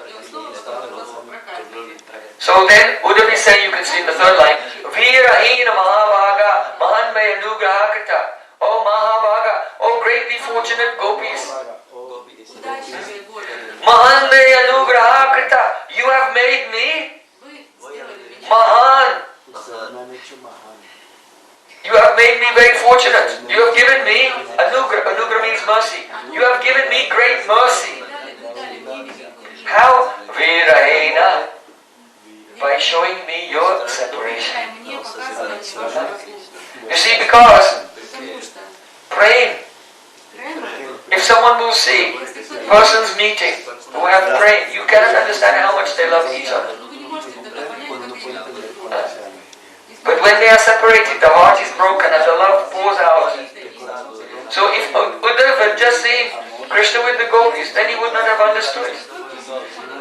So then Uddhav is saying, you can see in the third line, Veerahina Mahabhaga Mahanmaya Nugrahakata. Oh Mahabhaga, oh greatly fortunate gopis. Mahanmaya Nugrahakata, you have made me Mahan. You have made me very fortunate. You have given me Anugra. Anugra means mercy. You have given me great mercy. How? Virahena. By showing me your separation. You see, because Prem, if someone will see persons meeting who have Prem, you cannot understand how much they love each other. But when they are separated, the heart is broken and the love pours out. So if Uddhav had just seen Krishna with the gopis, then he would not have understood.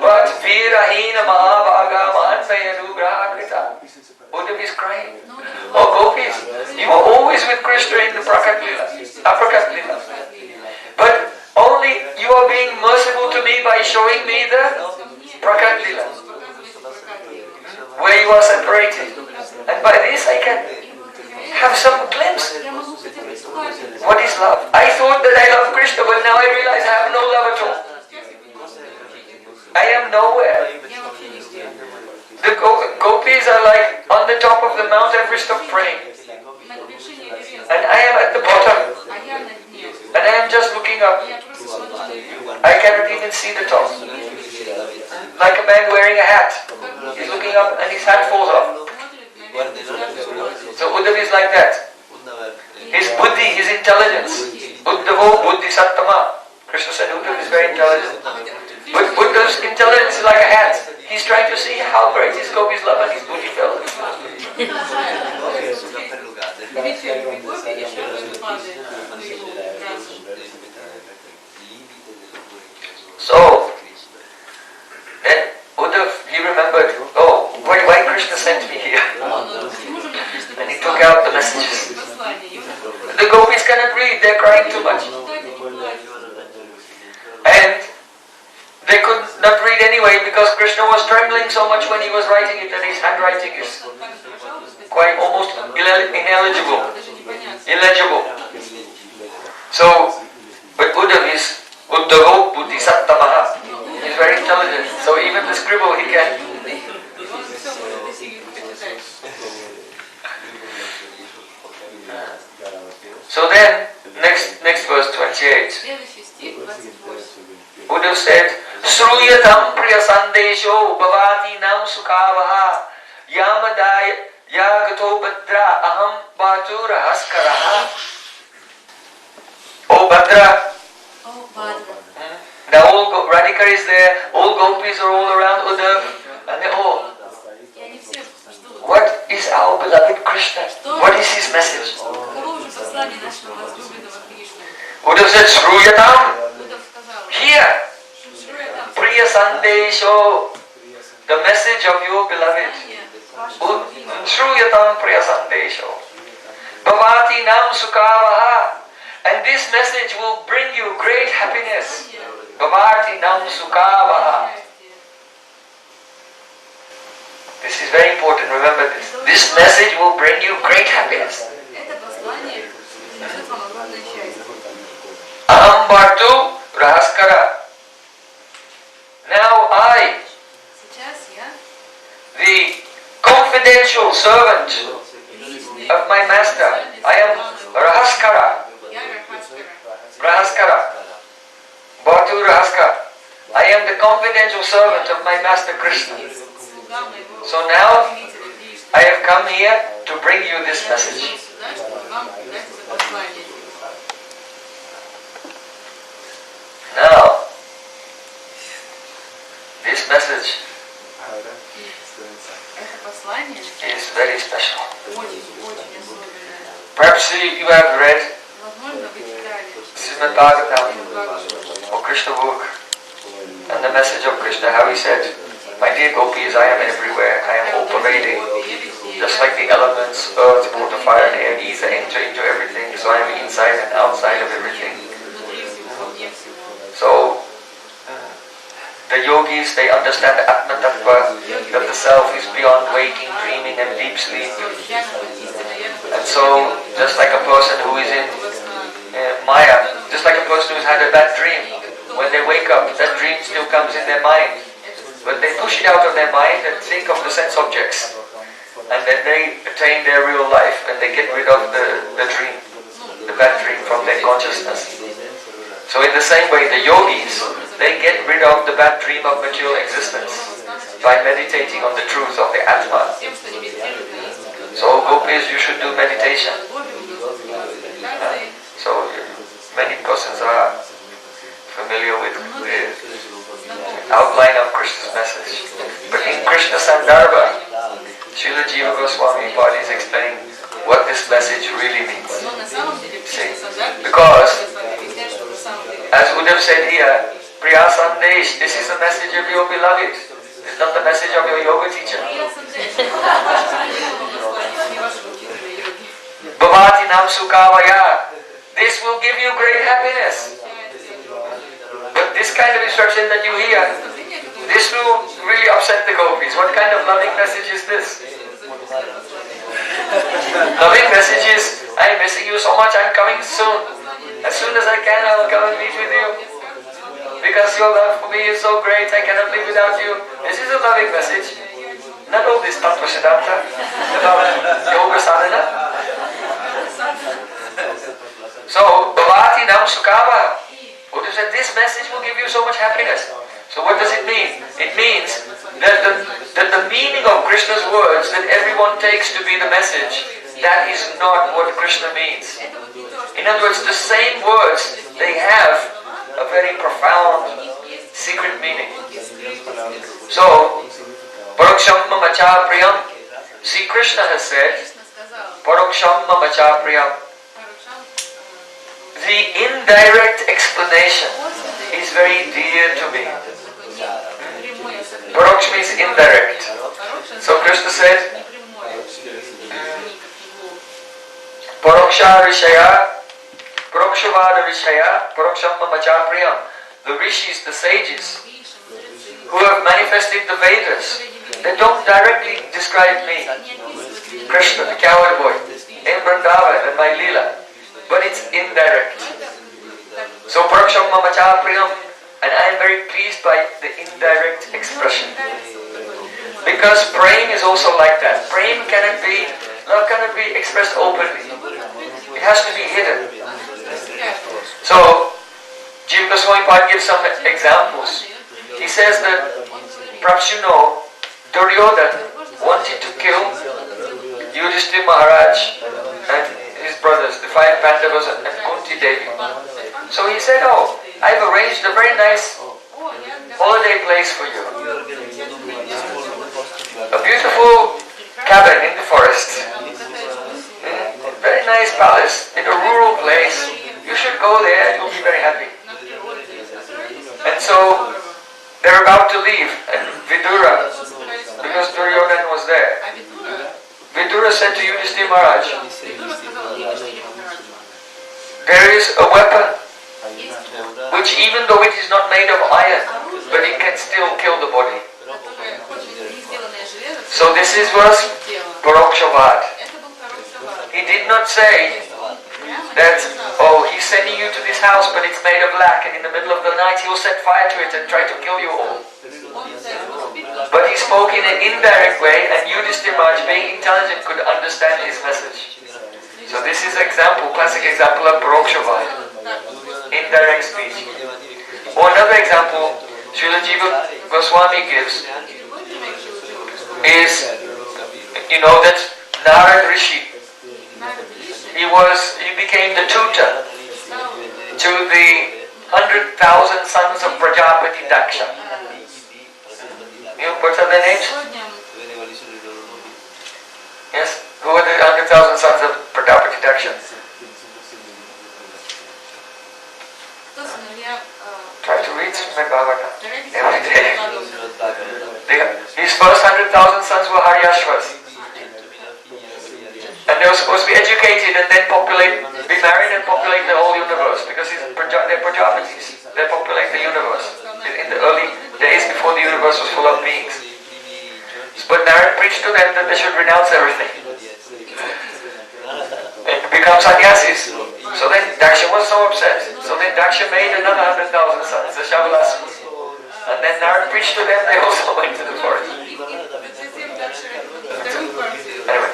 But Virahina Mahabhaga Mahanmaya Nugraha Krita. Uddhav is crying. Oh gopis, you are always with Krishna in the Prakat Leela, Aprakat Leela. But only you are being merciful to me by showing me the Prakat Leela, where you are separated. And by this I can have some glimpse. What is love? I thought that I love Krishna, but now I realize I have no love at all. I am nowhere. The gopis are like on the top of the Mount Everest of Prem. And I am at the bottom. And I am just looking up. I cannot even see the top. Like a man wearing a hat. He's looking up and his hat falls off. So Uddhav is like that. His buddhi, his intelligence. Uddhavo buddhi sattama. Krishna said Uddhav is very intelligent. But Uddhav's intelligence is like a hat. He's trying to see how great his gopis love and his buddhi fell. So, then Uddhav, he remembered, oh, why Krishna sent me here? And he took out the messages. The gopis cannot read, they're crying too much. And they could not read anyway because Krishna was trembling so much when he was writing it that his handwriting is quite almost illegible. So, but Uddhav is Uddhavo Buddhi Sattamaha. He's very intelligent. So even the scribble he can. So then, next verse 28. Uddhav said, Sruyatam priya sandesho bhavati nam sukavaha yamadaya yagato badra aham bhatura haskaraha. Oh Badra. Oh Badra. Now all Radhika is there, all gopis are all around Uddhav, and they all. What is our beloved Krishna? What is his message? Uddhav said, Sruyatam. Here, Priya Sandesho, the message of your beloved. Sruyatam Priya Sandesho. Bhavati Nam Sukavaha. And this message will bring you great happiness. Bhavati Nam Sukavaha. This is very important, remember this. This message will bring you great happiness. Aham Bhartu Rahaskara. Now I, the confidential servant of my master, I am Rahaskara. Bhaskara, Bhatu Raskara. I am the confidential servant of my Master Krishna. So now I have come here to bring you this message. Now, this message is very special. Perhaps you have read Srimad Bhagavatam or Krishna book and the message of Krishna, how he said, "My dear gopis, I am everywhere, I am all pervading. Just like the elements, earth, water, fire and air, these enter into everything, so I am inside and outside of everything." So, the yogis, they understand the Atma Tattva, that the self is beyond waking, dreaming and deep sleep. And so, just like a person who is in Maya, just like a person who's had a bad dream, when they wake up, that dream still comes in their mind. But they push it out of their mind and think of the sense objects. And then they attain their real life and they get rid of the dream, the bad dream from their consciousness. So in the same way, the yogis, they get rid of the bad dream of material existence by meditating on the truth of the Atma. So gopis, you should do meditation. So many persons are familiar with the outline of Krishna's message. But in Krishna Sandarbhas, Srila Jiva Gosvami is explaining what this message really means. See? Because, as Uddhav said here, Priya Sandesh, this is the message of your beloved. It's not the message of your yoga teacher. Bhavati Nam Sukhavaya. This will give you great happiness. But this kind of instruction that you hear, this will really upset the gopis. What kind of loving message is this? Loving message is, I'm missing you so much, I'm coming soon. As soon as I can, I will come and meet with you. Because your love for me is so great, I cannot live without you. This is a loving message. Not all this Tattva Siddhanta about yoga sadhana. So, Bhavati Nam Sukava. Buddha said this message will give you so much happiness. So what does it mean? It means that the meaning of Krishna's words that everyone takes to be the message, that is not what Krishna means. In other words, the same words, they have a very profound secret meaning. So, Paroksham Mamacha Priyam. See, Krishna has said, Paroksham Mamacha Priyam. The indirect explanation is very dear to me. Paroksh means indirect. So Krishna said, Paroksha Rishaya, Parokshavada Rishaya, Paroksham Mamacha Priyam. The rishis, the sages, who have manifested the Vedas, they don't directly describe me, Krishna, the coward boy, in Vrindavan and my Leela. But it's indirect. So Paroksham Mamacha Priyam, and I am very pleased by the indirect expression. Because Prem is also like that. Love cannot be expressed openly. It has to be hidden. So Jiva Goswami gives some examples. He says that, perhaps you know, Duryodhana wanted to kill Yudhishthira Maharaj and his brothers, the 5 Pandavas and Kunti Devi. So he said, oh, I've arranged a very nice holiday place for you. A beautiful cabin in the forest. A very nice palace in a rural place. You should go there and you'll be very happy. And so they're about to leave, and Vidura, because Duryodhana was there, Vidura said to Yudhishthira Maharaj, there is a weapon which, even though it is not made of iron, but it can still kill the body. So this was Parokshavad. He did not say that, oh, he's sending you to this house, but it's made of lac, and in the middle of the night he'll set fire to it and try to kill you all. But he spoke in an indirect way, and Yudhishthira Maharaj, being intelligent, could understand his message. So this is example, classic example of Parokshavad. In indirect speech. Or another example, Srila Jiva Gosvami gives is, that Narad Rishi, he became the tutor to the 100,000 sons of Prajapati Daksha. What are their names? Yes? Who are the 100,000 sons of Prajapati Daksha? Try to read Srimad Bhagavatam every day. His first 100,000 sons were Haryashvas. And they were supposed to be educated and then be married and populate the whole universe, because they're Prajapatis. They populate the universe in the early days before the universe was full of beings. But Narad preached to them that they should renounce everything and become sannyasis. So then Daksha was so upset. So then Daksha made another 100,000 sons, the Shavalasas. And then Narad preached to them, they also went to the forest. Anyway.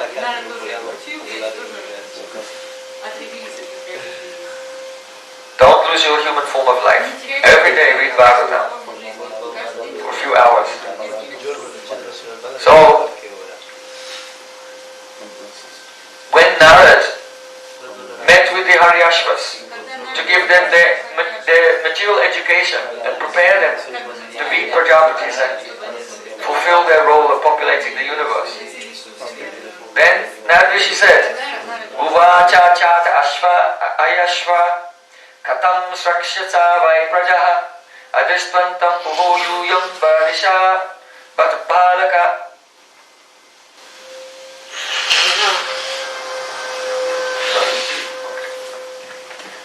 Don't lose your human form of life. Every day read Bhagavatam for a few hours. So, when Narad met with the Haryashvas to give them their material education and prepare them to be Prajapatis and fulfill their role of populating the universe, then Narad Rishi said, Uvacha chata ashva ayashva katam srakshata vai prajaha adistvantam puhoyuyam varisha but balaka.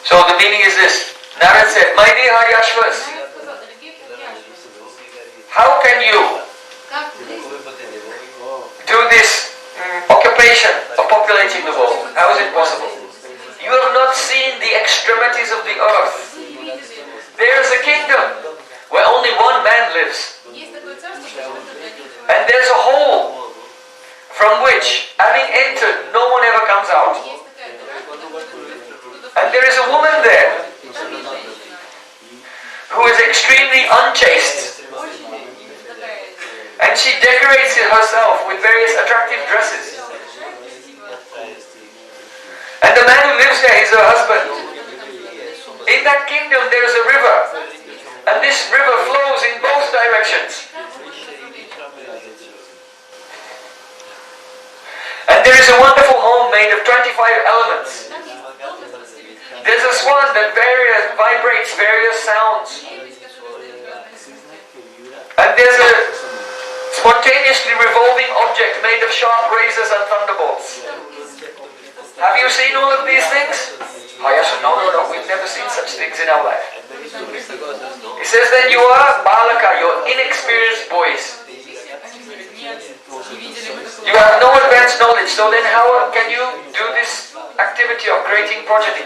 So the meaning is this. Narad said, my dear Haryashvas, how can you do this occupation of populating the world? How is it possible? You have not seen the extremities of the earth. There is a kingdom where only one man lives. And there's a hole from which, having entered, no one ever comes out. And there is a woman there who is extremely unchaste. And she decorates herself with various attractive dresses. And the man who lives there is her husband. In that kingdom there is a river. And this river flows in both directions. And there is a wonderful home made of 25 elements. There's a swan that vibrates various sounds. And there's a spontaneously revolving object made of sharp razors and thunderbolts. Have you seen all of these things? Hayasha, no, we've never seen such things in our life. He says then you are balaka, you're inexperienced boys. You have no advanced knowledge, so then how can you do this activity of creating progeny?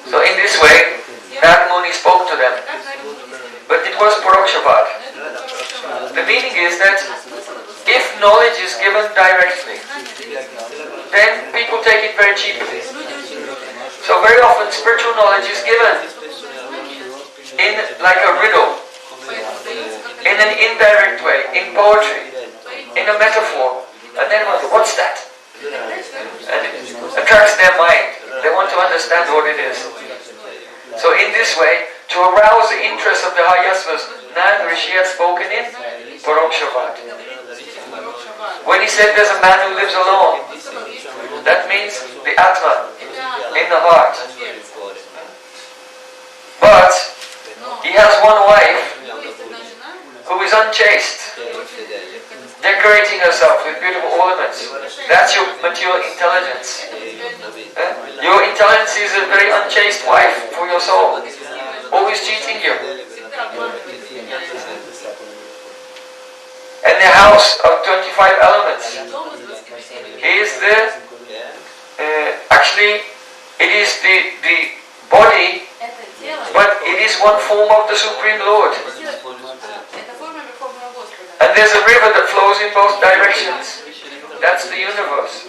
So in this way, Narad Muni spoke to them. But it was Parokshabad. The meaning is that if knowledge is given directly, then people take it very cheaply. So very often spiritual knowledge is given in like a riddle, in an indirect way, in poetry, in a metaphor. And then what's that? And it attracts their mind. They want to understand what it is. So in this way, to arouse the interest of the Haryashvas, Narad Rishi has spoken in Parokshabad. When he said there's a man who lives alone, that means the Atma in the heart. But he has one wife who is unchaste, decorating herself with beautiful ornaments. That's your material intelligence. Your intelligence is a very unchaste wife for your soul, always cheating you. And the house of 25 elements is actually it is the body, but it is one form of the Supreme Lord. And there's a river that flows in both directions. That's the universe.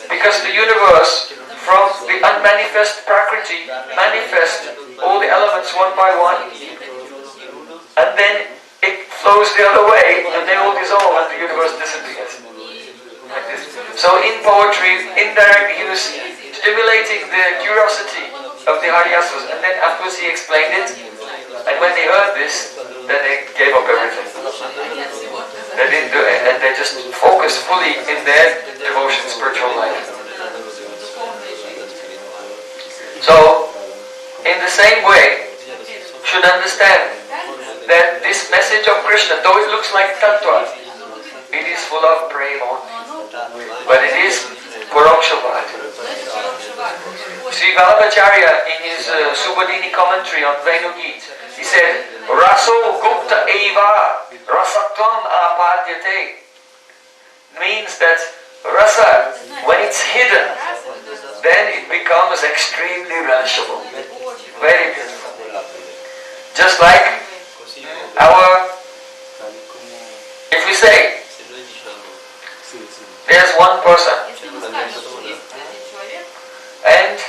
Because the universe from the unmanifest Prakriti, manifest all the elements one by one, and then it flows the other way, and they all dissolve and the universe disappears. Like this. So in poetry, indirectly he was stimulating the curiosity of the Haryasvas, and then afterwards he explained it, and when they heard this, then they gave up everything. They didn't do it, and they just focused fully in their devotion, spiritual life. So, in the same way, should understand that this message of Krishna, though it looks like tattva, it is full of prema, but it is Parakshabhat. Sri Vallabhacharya in his Subodhini commentary on Venu Geet, he said, Raso Gupta Eva Rasatvam Apadyate, means that rasa, when it's hidden, then it becomes extremely relishable. Very beautiful. Just like if we say, there's one person, and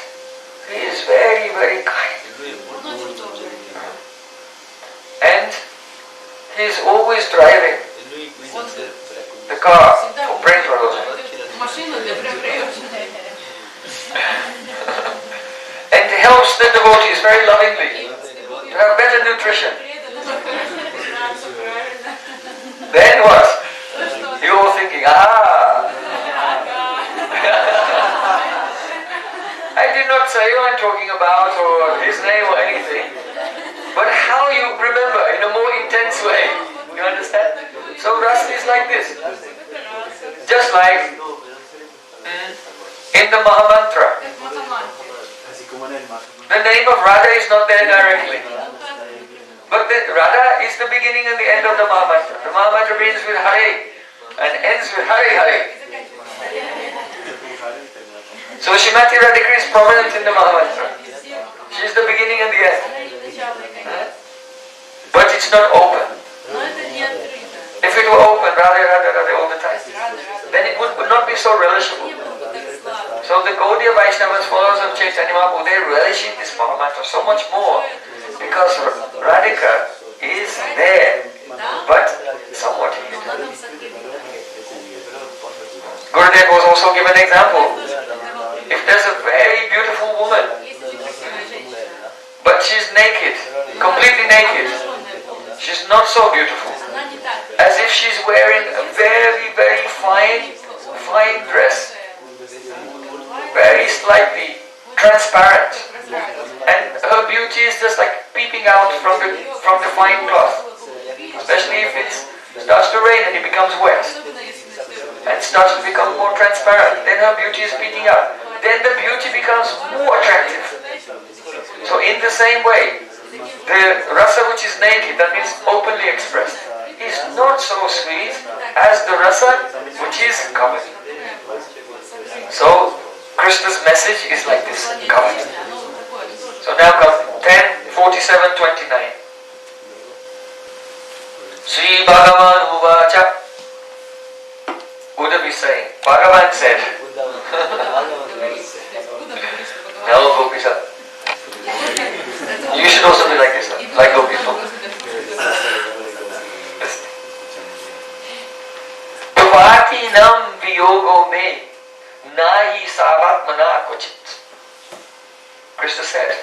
he is very, very kind, and he is always driving the car for Prem Prayojan, and helps the devotees very lovingly to have better nutrition. Then what? You're all thinking, I did not say who I'm talking about or his name or anything, but how you remember in a more intense way. You understand? So Rasa is like this. Just like in the Mahamantra, the name of Radha is not there directly. But Radha is the beginning and the end of the Mahamantra. The Mahamantra begins with Hare and ends with Hare Hare. So Srimati Radhika is prominent in the Mahamantra. She is the beginning and the end. But it's not open. If it were open, Radha, Radha, Radha all the time, then it would not be so relishable. So the Gaudiya Vaishnavas, followers of Chaitanya Mahaprabhu, they relish in this Mahamantra so much more because Radhika is there, but somewhat hidden. Gurudev was also given an example. If there's a very beautiful woman, but she's naked, completely naked, she's not so beautiful, as if she's wearing a very, very fine dress, very slightly transparent, and her beauty is just like peeping out from the fine cloth, especially if it starts to rain and it becomes wet and starts to become more transparent, then her beauty is peeping out, then the beauty becomes more attractive. So in the same way, the rasa which is naked, that means openly expressed, is not so sweet as the rasa which is covered. So Krishna's message is like this, covered. So now come 10:47:29. Sri Bhagavan Uvacha. Uddhav is saying, Bhagavan said, now Gopisa, you should also be like this, like Gopisa. Bhavati nam viyogo me nahi savatmana kochit. Krishna said,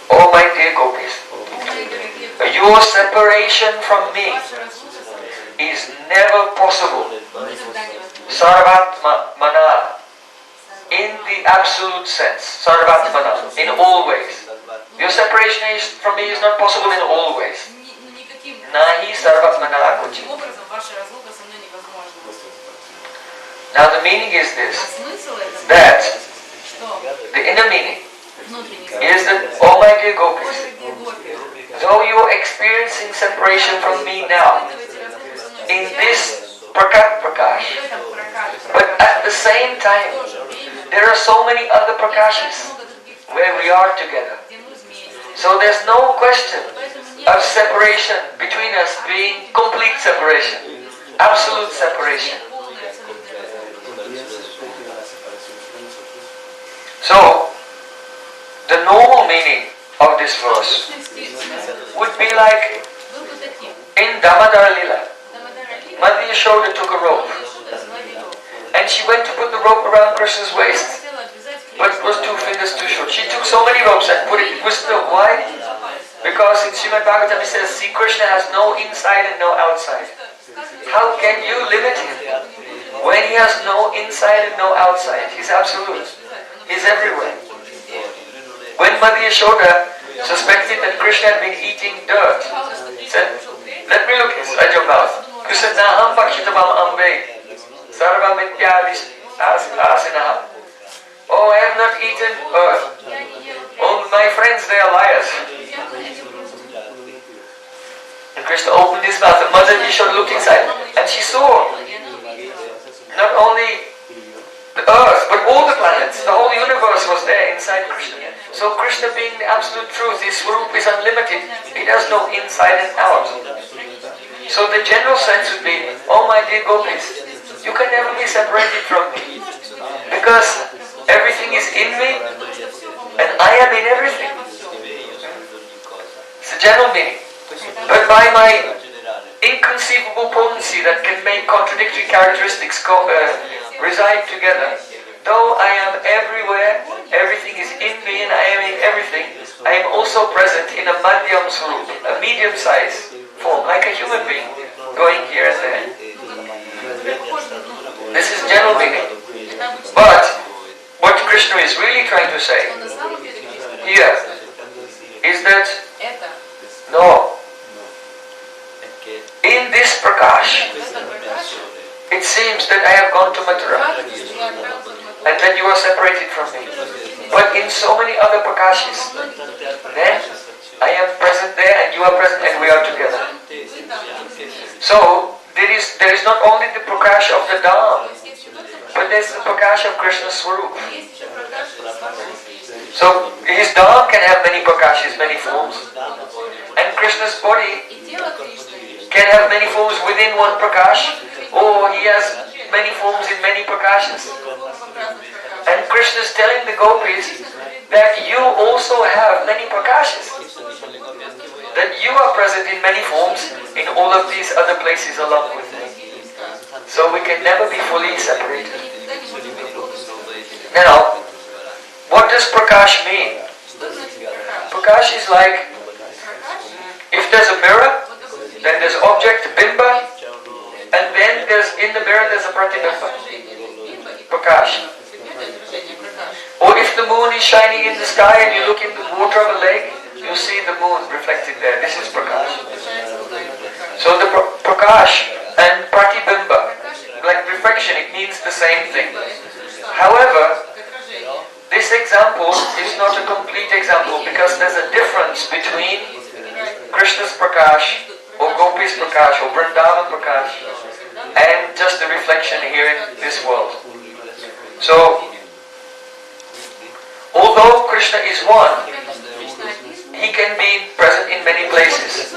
oh my dear gopis, your separation from me is never possible. Sarvatmana, in the absolute sense. Sarvatmana, in all ways. Your separation from me is not possible in all ways. Nahi sarvatmana kochit. Now the meaning is this, that the inner meaning is that, oh my dear gopis, though you are experiencing separation from me now, in this prakat prakash, but at the same time, there are so many other prakashas where we are together. So there's no question of separation between us being complete separation, absolute separation. So, the normal meaning of this verse would be like in Damodar Lila. Mother Yashoda took a rope and she went to put the rope around Krishna's waist, but it was 2 fingers too short. She took so many ropes and put it, it was still wide, because in Srimad Bhagavatam it says, see, Krishna has no inside and no outside. How can you limit him when he has no inside and no outside? He's absolute. He's everywhere. When Mother Yashoda suspected that Krishna had been eating dirt, said, let me look inside your mouth. Krishna said, Naham pakshitabam ambe, sarva mityadis asinaham. Oh, I have not eaten earth. Oh, my friends, they are liars. And Krishna opened his mouth, and Mother Yashoda looked inside, and she saw not only the earth, but all the planets, the whole universe was there inside Krishna. So Krishna being the absolute truth, his swarup is unlimited. He has no inside and out. So the general sense would be, oh my dear gopis, you can never be separated from me, because everything is in me and I am in everything. It's a general meaning. But by my inconceivable potency that can make contradictory characteristics reside together, though I am everywhere, everything is in me and I am in everything, I am also present in a madhyam swarup, a medium-sized form, like a human being, going here and there. This is general meaning. But what Krishna is really trying to say here is that no, in this Prakash, it seems that I have gone to Mathura and that you are separated from me. But in so many other Prakashis, then I am present there and you are present and we are together. So there is not only the Prakash of the Dham, but there is the Prakash of Krishna's Swarup. So his Dham can have many Prakashis, many forms. And Krishna's body can have many forms within one Prakash, or he has many forms in many Prakashas. And Krishna is telling the gopis that you also have many Prakashas, that you are present in many forms in all of these other places along with me. So we can never be fully separated. Now, what does Prakash mean? Prakash is like, if there's a mirror, then there's object, bimba, and then there's in the mirror there's a pratibimba, Prakash. Or if the moon is shining in the sky and you look in the water of a lake, you see the moon reflected there. This is Prakash. So the Prakash and pratibimba, like reflection, it means the same thing. However, this example is not a complete example because there's a difference between Krishna's Prakash or Gopi's Prakash or Vrindavan Prakash and just the reflection here in this world. So, although Krishna is one, he can be present in many places.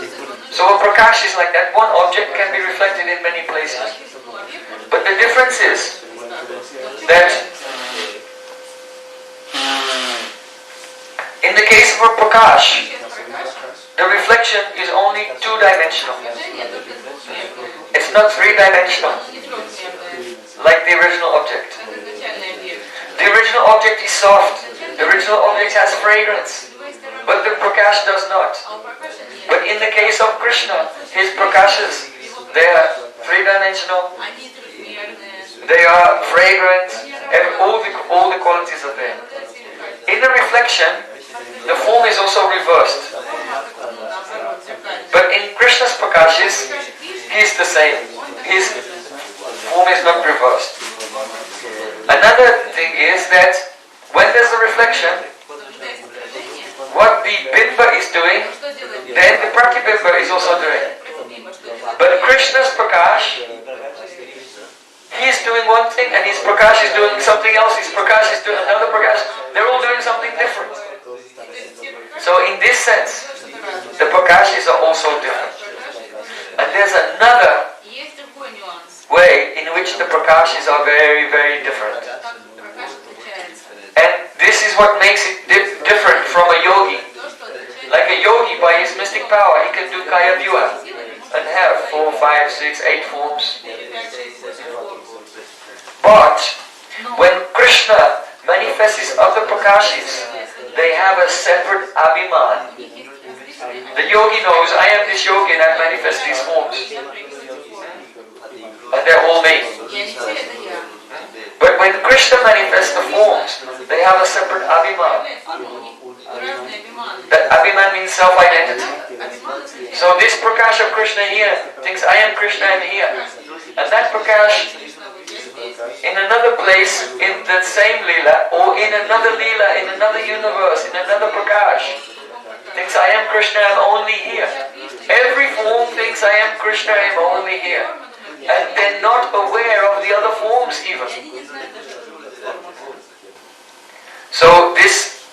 So a Prakash is like that, one object can be reflected in many places. But the difference is that in the case of a Prakash, the reflection is only two-dimensional. It's not three-dimensional, like the original object. The original object is soft. The original object has fragrance, but the Prakash does not. But in the case of Krishna, his Prakashas, they are three-dimensional, they are fragrant, all the qualities are there. In the reflection, the form is also reversed. But in Krishna's Prakashas, he is the same. His form is not reversed. Another thing is that when there's a reflection, what the bimba is doing, then the pratibimba is also doing. But Krishna's Prakash, he is doing one thing and his Prakash is doing something else, his Prakash is doing another Prakash. They're all doing something different. So in this sense, the Prakashas are also different. And there's another way in which the Prakashas are very, very different. And this is is what makes it different from a yogi. Like a yogi, by his mystic power, he can do kaya vyuha and have 4, 5, 6, 8 forms. But when Krishna manifests his other prakashis, they have a separate abhiman. The yogi knows, I am this yogi and I manifest these forms. And they're all me. But when Krishna manifests the forms, they have a separate abhiman. That abhiman means self-identity. So this prakash of Krishna here thinks, I am Krishna, I am here. And that prakash in another place, in the same lila, or in another lila, in another universe, in another prakash, thinks, I am Krishna, I am only here. Every form thinks, I am Krishna, I am only here. And they're not aware of the other forms even. So this,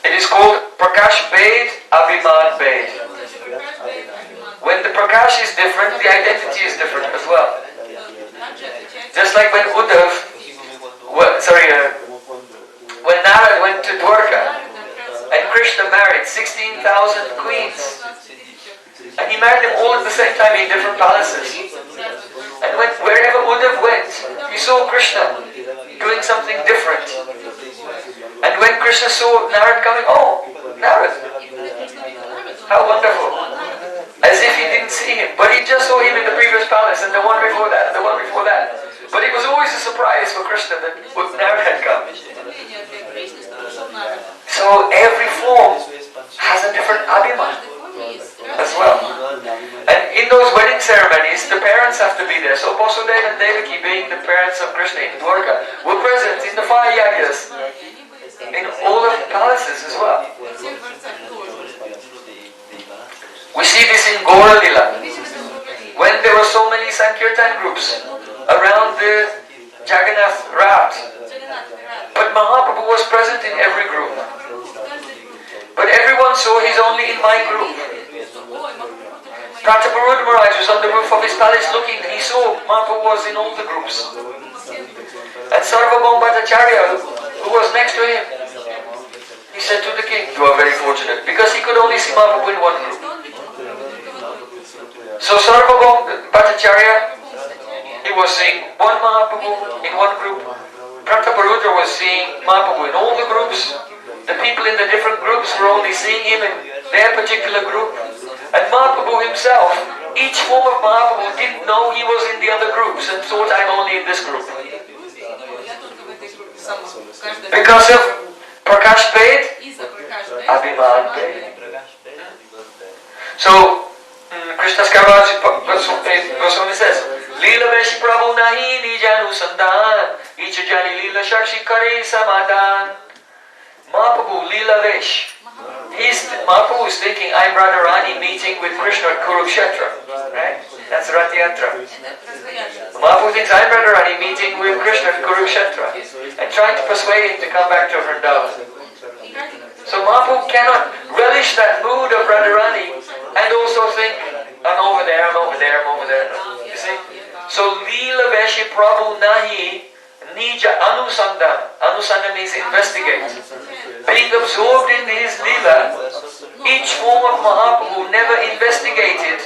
it is called Prakash Bhed, Abhiman Bhed. When the Prakash is different, the identity is different as well. Just like when Uddhav, when Narad went to Dwarka and Krishna married 16,000 queens. And he married them all at the same time in different palaces. And wherever Uddhav went, he saw Krishna doing something different. And when Krishna saw Narad coming, oh, Narad, how wonderful. As if he didn't see him, but he just saw him in the previous palace and the one before that and the one before that. But it was always a surprise for Krishna that Narad had come. So every form has a different abhiman as well. And in those wedding ceremonies, the parents have to be there. So Vasudeva and Devaki, being the parents of Krishna in Dwarka, were present in the 5 yagyas, in all the palaces as well. We see this in Gaura Lila, when there were so many Sankirtan groups around the Jagannath Rath. But Mahaprabhu was present in every group. But everyone saw he's only in my group. Prataparud Maharaj was on the roof of his palace looking, he saw Mahaprabhu was in all the groups. And Sarvabhauma Bhattacharya, who was next to him, he said to the king, you are very fortunate, because he could only see Mahaprabhu in one group. So Sarvabhauma Bhattacharya, he was seeing one Mahaprabhu in one group. Prataparudra was seeing Mahaprabhu in all the groups. The people in the different groups were only seeing him in their particular group. And Mahaprabhu himself, each form of Mahaprabhu didn't know he was in the other groups and thought, I'm only in this group. Because of Prakash Bhed, Abhiman Bhed. So, Krishna's Kaviraj Goswami says, Leela Veshi Prabhu Nahi Nijanu Sandan, Icha Jani Leela Shakshi Kare Samadan. Mahaprabhu Leela Vesh. Mahaprabhu is thinking, I'm Radharani meeting with Krishna at Kurukshetra. Right? That's Rath Yatra. Mahaprabhu thinks, I'm Radharani meeting with Krishna at Kurukshetra. And trying to persuade him to come back to Vrindavan. So Mahaprabhu cannot relish that mood of Radharani and also think, I'm over there, I'm over there, I'm over there. You see? So Leela Veshi Prabhu Nahi Nija Anusandhan. Anusandhan means investigate. Being absorbed in his Leela, each form of Mahaprabhu never investigated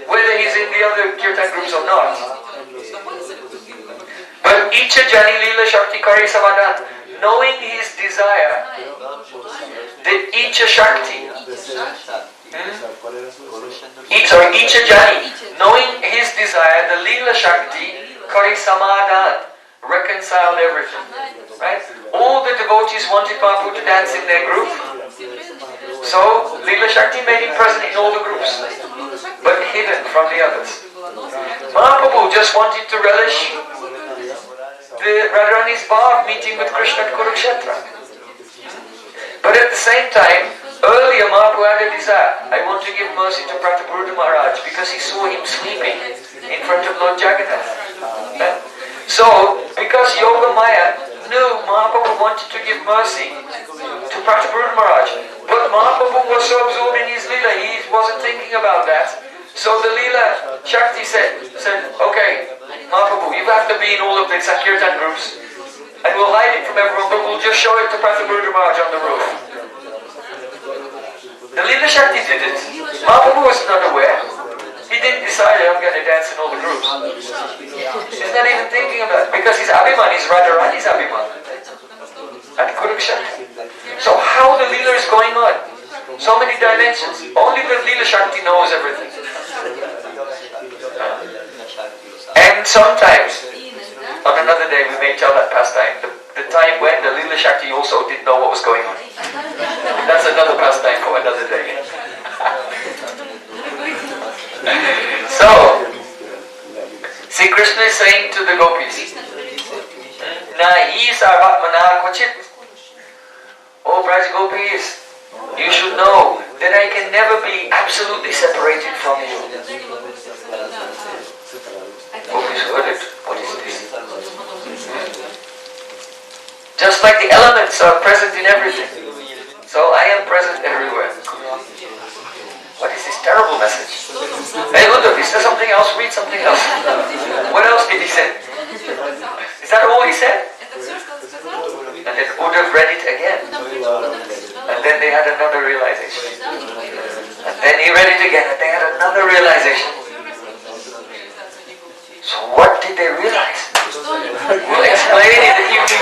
whether he's in the other Kirtan groups or not. But Icha Jani Leela Shakti Kari Samadan, knowing his desire, the Icha Shakti, Icha Jani, knowing his desire, the Leela Shakti, Kari Samadan, reconciled everything. Right? All the devotees wanted Mahaprabhu to dance in their group. So Leela Shakti made him present in all the groups, but hidden from the others. Mahaprabhu just wanted to relish the Radharani's bar meeting with Krishna at Kurukshetra. But at the same time, earlier Mahaprabhu had a desire. I want to give mercy to Prataparudra Maharaj because he saw him sleeping in front of Lord Jagannath. So, because Yoga Maya knew Mahaprabhu wanted to give mercy to Prataparudra Maharaj, but Mahaprabhu was so absorbed in his Leela, he wasn't thinking about that. So the Leela Shakti said, okay, Mahaprabhu, you have to be in all of the Sankirtan groups, and we'll hide it from everyone, but we'll just show it to Prabhupada Maharaj on the roof. The Leela Shakti did it. Mahaprabhu was not aware. He didn't decide, I'm going to dance in all the groups. He's not even thinking about it, because his Abhiman is Radharani's Abhiman. At Kurukshetra. So how the Leela is going on? So many dimensions. Only the Leela Shakti knows everything. And sometimes, on another day we may tell that pastime, the time when the Leela Shakti also didn't know what was going on. That's another pastime for another day. So, see, Krishna is saying to the gopis, Nahi sarvatmana kvachit. Oh, Braj gopis, you should know that I can never be absolutely separated from you. Gopis heard it. What is this? Just like the elements are present in everything, so I am present everywhere. What is this terrible message? Hey, Uddhav, he said something else, read something else. What else did he say? Is that all he said? And then Uddhav read it again. And then they had another realization. And then he read it again, and they had another realization. So what did they realize? We'll explain in the evening.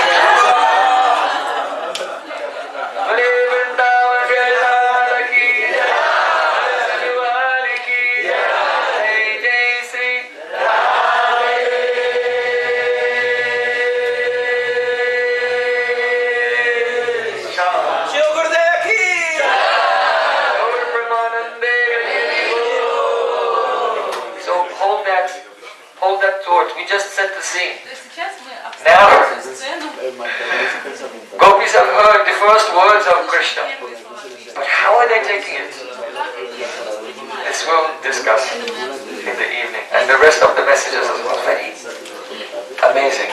Hold that thought. We just set the scene. Now, gopis have heard the first words of Krishna. But how are they taking it? This we'll discuss in the evening. And the rest of the messages as well. Very amazing.